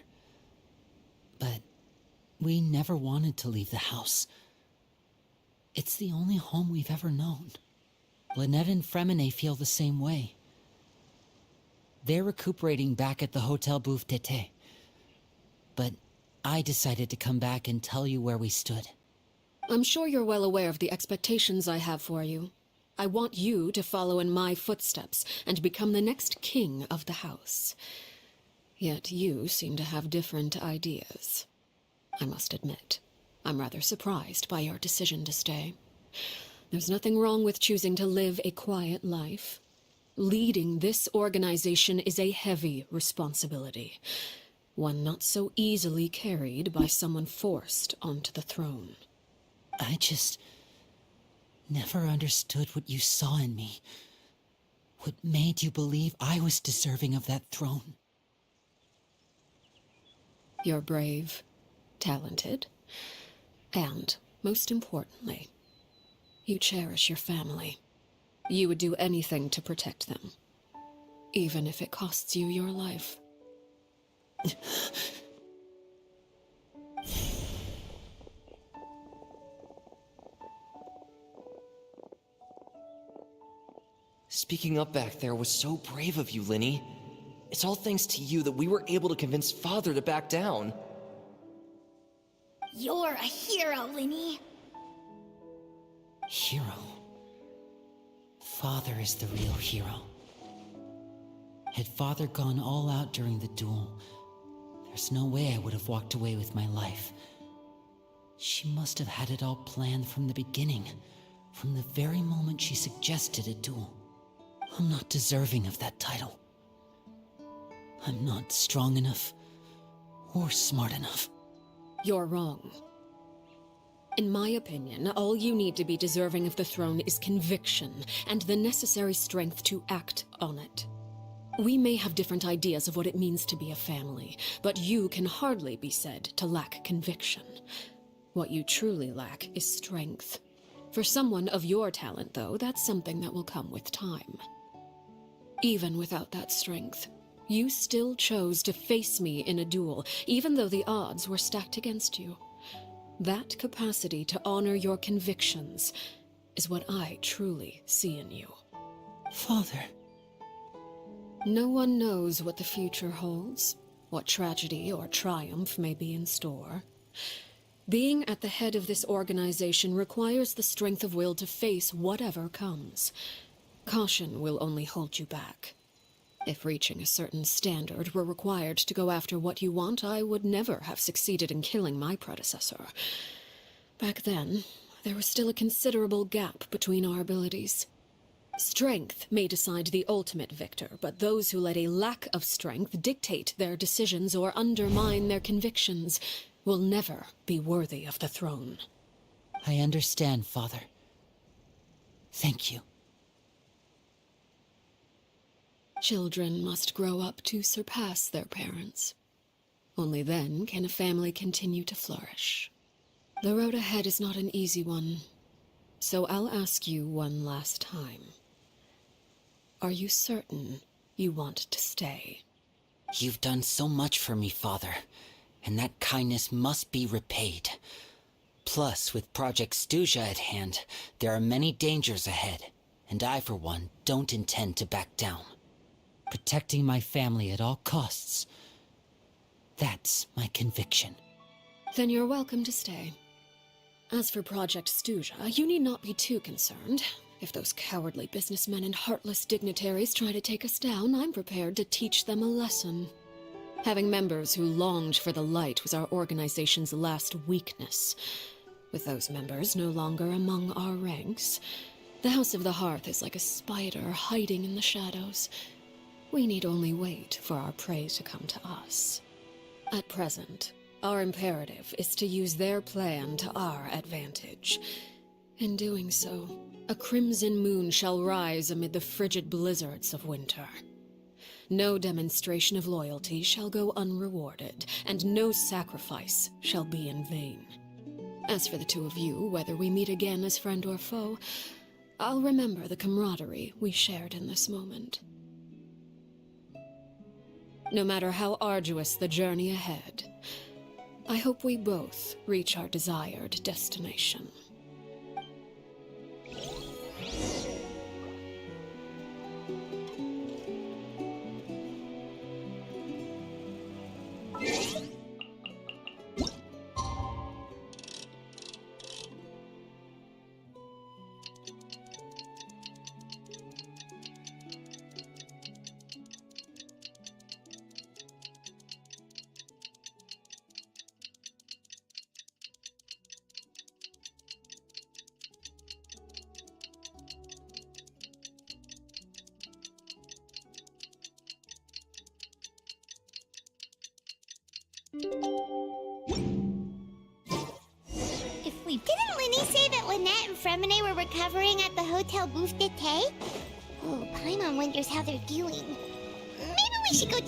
But we never wanted to leave the house. It's the only home we've ever known. Lynette and Fremine feel the same way. They're recuperating back at the Hotel Bouffe d'été. But I decided to come back and tell you where we stood. I'm sure you're well aware of the expectations I have for you. I want you to follow in my footsteps and become the next king of the house. Yet you seem to have different ideas, I must admit. I'm rather surprised by your decision to stay. There's nothing wrong with choosing to live a quiet life. Leading this organization is a heavy responsibility, one not so easily carried by someone forced onto the throne. I just never understood what you saw in me. What made you believe I was deserving of that throne? You're brave, talented, and, most importantly, you cherish your family. You would do anything to protect them, even if it costs you your life. Speaking up back there was so brave of you, Linny. It's all thanks to you that we were able to convince Father to back down. You're a hero, Linny. Hero? Father is the real hero. Had Father gone all out during the duel, there's no way I would have walked away with my life. She must have had it all planned from the beginning, from the very moment she suggested a duel. I'm not deserving of that title. I'm not strong enough or smart enough. You're wrong. In my opinion, all you need to be deserving of the throne is conviction and the necessary strength to act on it. We may have different ideas of what it means to be a family, but you can hardly be said to lack conviction. What you truly lack is strength. For someone of your talent, though, that's something that will come with time. Even without that strength, you still chose to face me in a duel, even though the odds were stacked against you. That capacity to honor your convictions is what I truly see in you. Father. No one knows what the future holds, what tragedy or triumph may be in store. Being at the head of this organization requires the strength of will to face whatever comes. Caution will only hold you back. If reaching a certain standard were required to go after what you want, I would never have succeeded in killing my predecessor. Back then, there was still a considerable gap between our abilities. Strength may decide the ultimate victor, but those who let a lack of strength dictate their decisions or undermine their convictions will never be worthy of the throne. I understand, Father. Thank you. Children must grow up to surpass their parents. Only then can a family continue to flourish. The road ahead is not an easy one, so I'll ask you one last time. Are you certain you want to stay? You've done so much for me, Father, and that kindness must be repaid. Plus, with Project Stuja at hand, there are many dangers ahead, and I, for one, don't intend to back down. Protecting my family at all costs. That's my conviction. Then you're welcome to stay. As for Project Stuja, you need not be too concerned. If those cowardly businessmen and heartless dignitaries try to take us down, I'm prepared to teach them a lesson. Having members who longed for the light was our organization's last weakness. With those members no longer among our ranks, the House of the Hearth is like a spider hiding in the shadows. We need only wait for our prey to come to us. At present, our imperative is to use their plan to our advantage. In doing so, a crimson moon shall rise amid the frigid blizzards of winter. No demonstration of loyalty shall go unrewarded, and no sacrifice shall be in vain. As for the two of you, whether we meet again as friend or foe, I'll remember the camaraderie we shared in this moment. No matter how arduous the journey ahead, I hope we both reach our desired destination. Lynette and Fremine were recovering at the Hotel Booth d'été? Oh, Paimon wonders how they're doing. Maybe we should go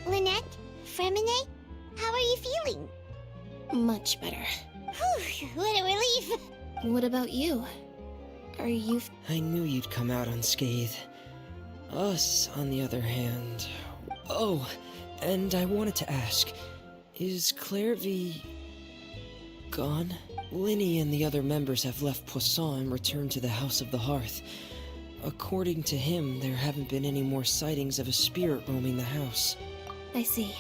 Lynette? Fremine? How are you feeling? Much better. Whew, what a relief! What about you? Are you... I knew you'd come out unscathed. Us, on the other hand... Oh, and I wanted to ask, is Claire V... gone? Linny and the other members have left Poisson and returned to the House of the Hearth. According to him, there haven't been any more sightings of a spirit roaming the house. I see.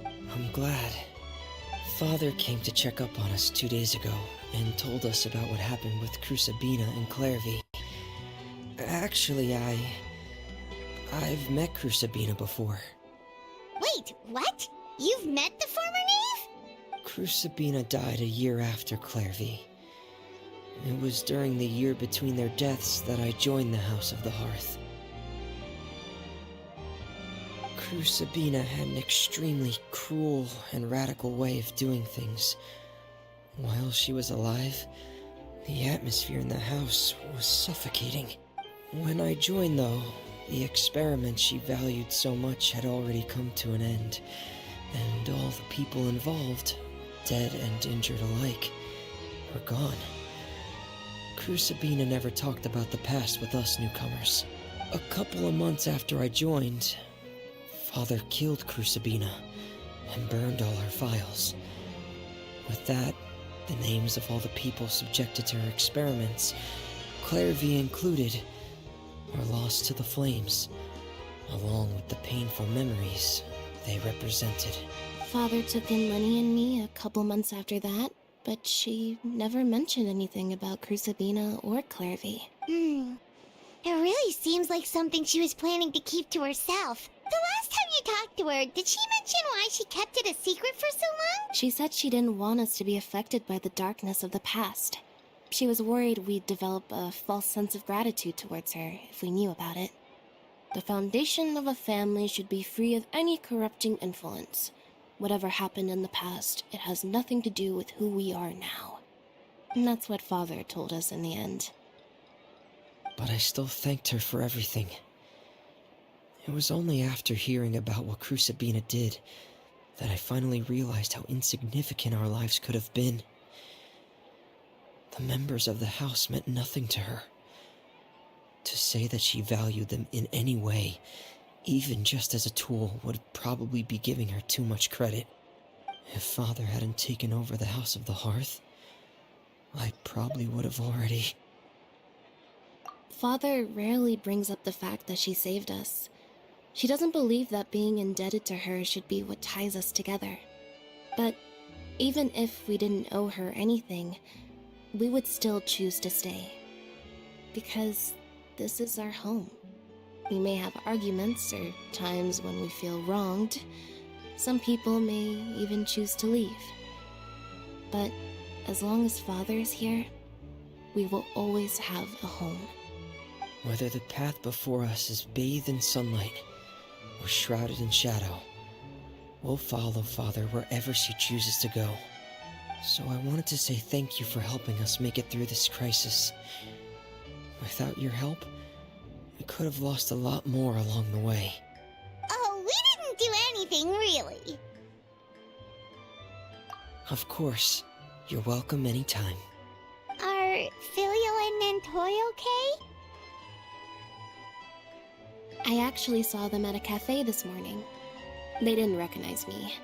I'm glad. Father came to check up on us 2 days ago and told us about what happened with Crusabina and Clairvy. Actually, I've met Crusabina before. Wait, what? You've met the former knave? Crusabina died a year after Clairvy. It was during the year between their deaths that I joined the House of the Hearth. Crusabina had an extremely cruel and radical way of doing things. While she was alive, the atmosphere in the house was suffocating. When I joined, though, the experiment she valued so much had already come to an end, and all the people involved, dead and injured alike, were gone. Crusabina never talked about the past with us newcomers. A couple of months after I joined, Father killed Crusabina and burned all her files. With that, the names of all the people subjected to her experiments, Clairvy included, were lost to the flames, along with the painful memories they represented. Father took in Lenny and me a couple months after that, but she never mentioned anything about Crusabina or Clairvy. It really seems like something she was planning to keep to herself. The last time you talked to her, did she mention why she kept it a secret for so long? She said she didn't want us to be affected by the darkness of the past. She was worried we'd develop a false sense of gratitude towards her if we knew about it. The foundation of a family should be free of any corrupting influence. Whatever happened in the past, it has nothing to do with who we are now. And that's what Father told us in the end. But I still thanked her for everything. It was only after hearing about what Crusabina did that I finally realized how insignificant our lives could have been. The members of the house meant nothing to her. To say that she valued them in any way, even just as a tool, would probably be giving her too much credit. If Father hadn't taken over the House of the Hearth, I probably would have already... Father rarely brings up the fact that she saved us. She doesn't believe that being indebted to her should be what ties us together. But even if we didn't owe her anything, we would still choose to stay. Because this is our home. We may have arguments or times when we feel wronged. Some people may even choose to leave. But as long as Father is here, we will always have a home. Whether the path before us is bathed in sunlight or shrouded in shadow, we'll follow Father wherever she chooses to go. So I wanted to say thank you for helping us make it through this crisis. Without your help, we could have lost a lot more along the way. Oh, we didn't do anything, really. Of course. You're welcome anytime. Are Filial and Nantoy okay? I actually saw them at a cafe this morning. They didn't recognize me.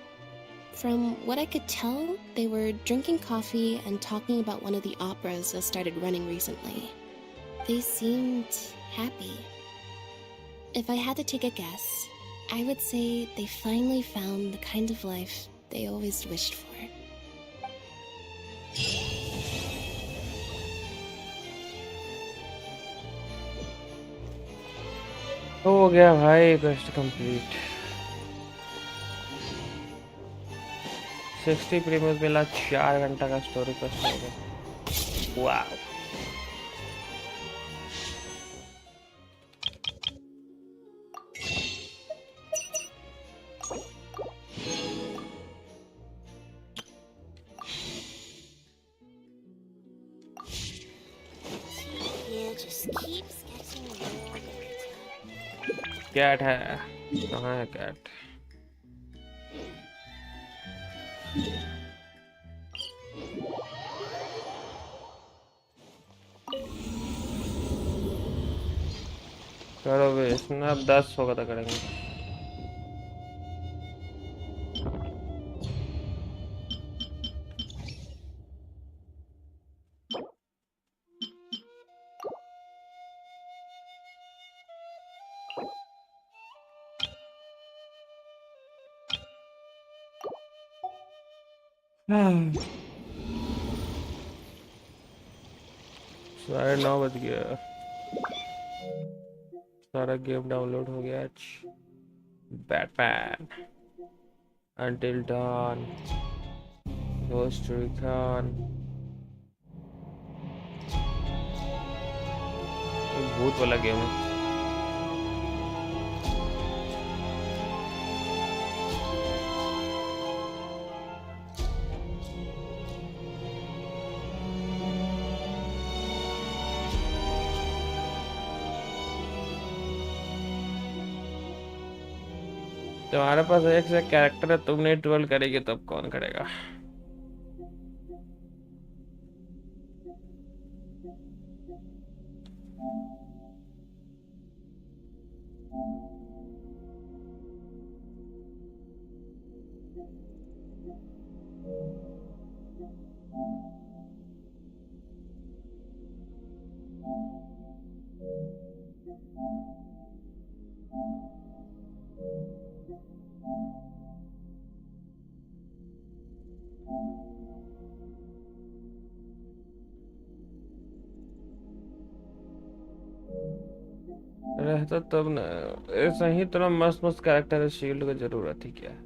From what I could tell, they were drinking coffee and talking about one of the operas that started running recently. They seemed happy. If I had to take a guess, I would say they finally found the kind of life they always wished for. हो गया भाई, quest complete. 60 premium मिला, 4 घंटा का story quest हो गया। वाह cat है, कहाँ है कैट? करो बे, इसमें अब 10 होगा तो करेंगे। साढ़े 9 बज गया, सारा गेम डाउनलोड हो गया आज। Batman, until dawn, ghost recon, भूत वाला गेम है। तुम्हारे पास एक से कैरेक्टर है, तुम नहीं ट्रोल करेगी तब कौन करेगा? रहता तब न, ऐसा ही इतना मस्त मस्त कैरेक्टर है, शील्ड की जरूरत ही क्या है?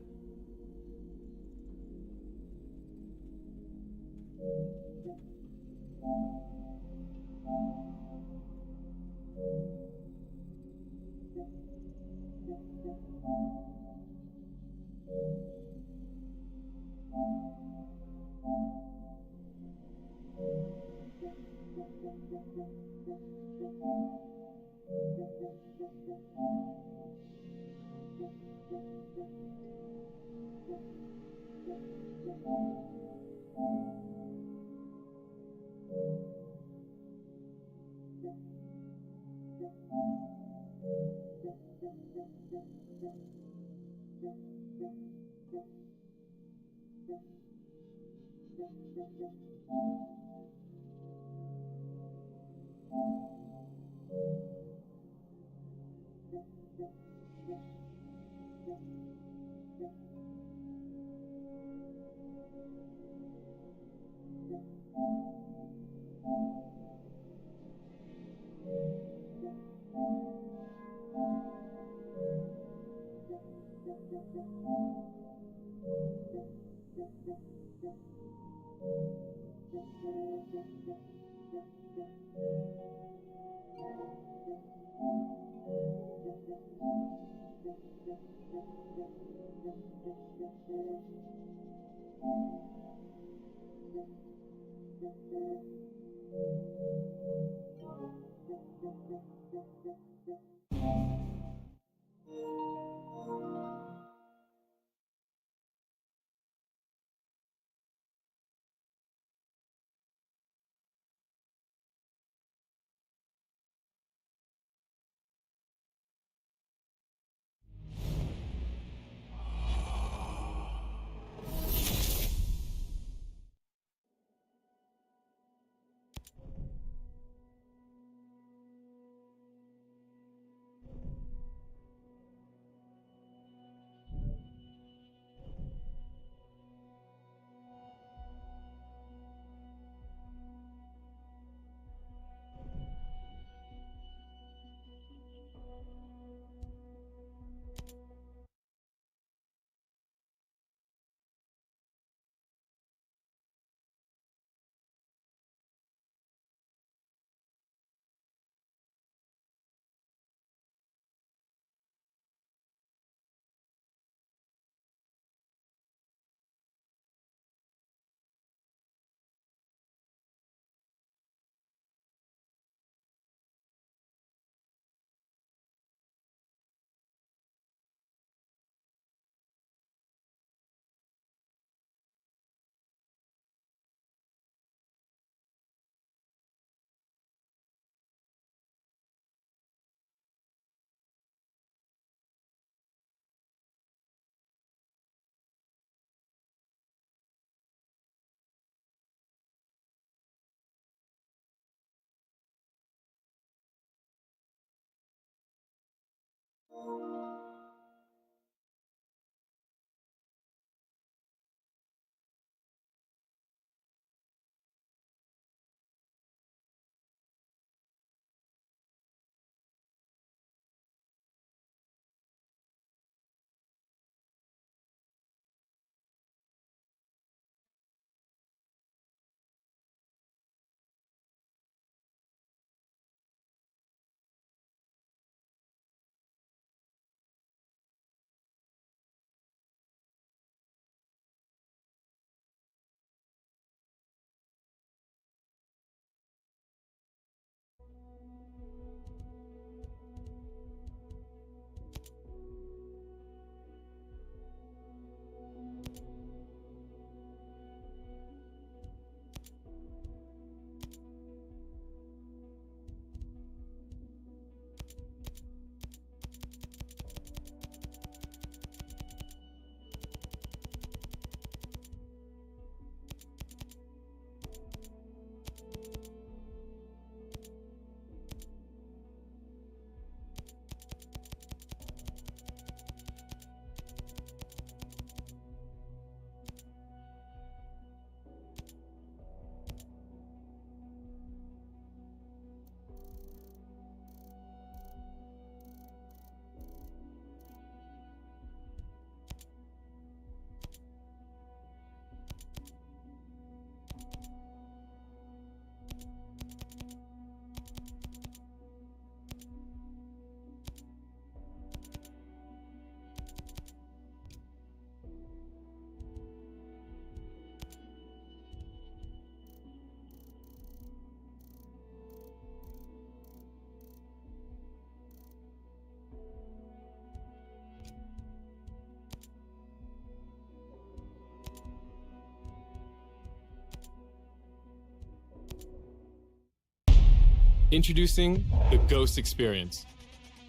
Introducing the Ghost Experience.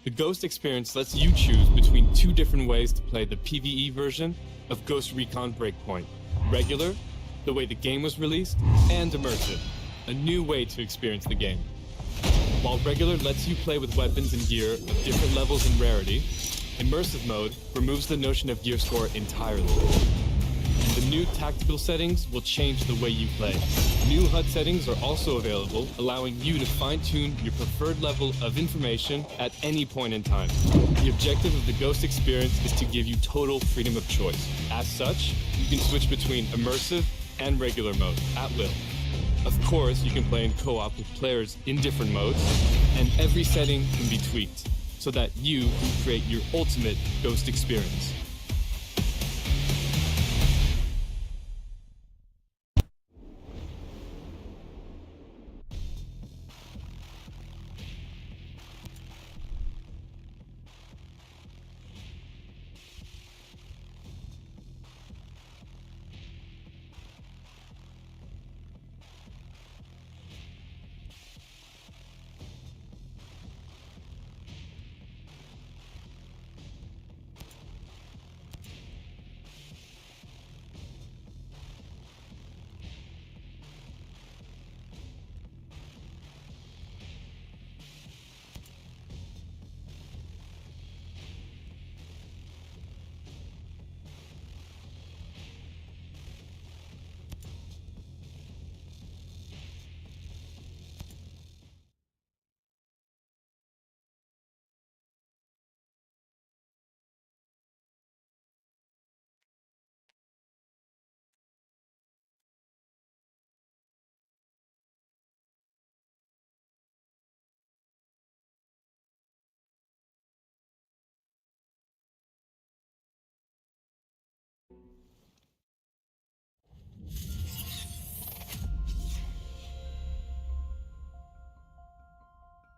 The Ghost Experience lets you choose between two different ways to play the PvE version of Ghost Recon Breakpoint. Regular, the way the game was released, and immersive, a new way to experience the game. While regular lets you play with weapons and gear of different levels and rarity, immersive mode removes the notion of gear score entirely. The new tactical settings will change the way you play. New HUD settings are also available, allowing you to fine-tune your preferred level of information at any point in time. The objective of the Ghost Experience is to give you total freedom of choice. As such, you can switch between immersive and regular mode at will. Of course, you can play in co-op with players in different modes, and every setting can be tweaked so that you can create your ultimate Ghost Experience.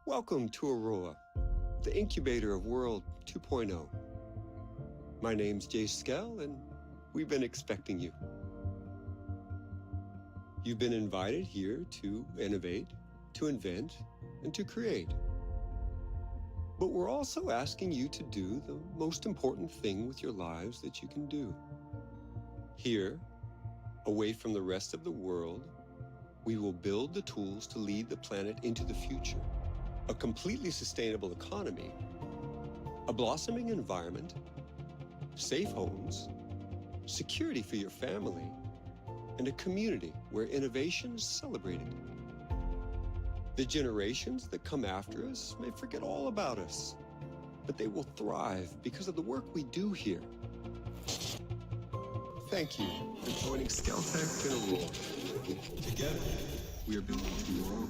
Welcome to Aurora, the incubator of World 2.0. My name's Jay Skell, and we've been expecting you. You've been invited here to innovate, to invent, and to create. But we're also asking you to do the most important thing with your lives that you can do. Here, away from the rest of the world, we will build the tools to lead the planet into the future. A completely sustainable economy A blossoming environment, safe homes, security for your family, and a community where innovation is celebrated. The generations that come after us may forget all about us, but they will thrive because of the work we do here. Thank you for joining Skeltec and Aurora. Together, we are building tomorrow.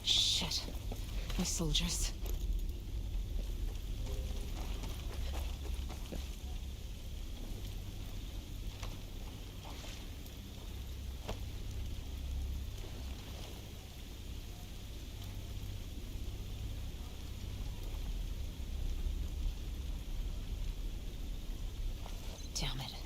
Shit. My soldiers. Damn it.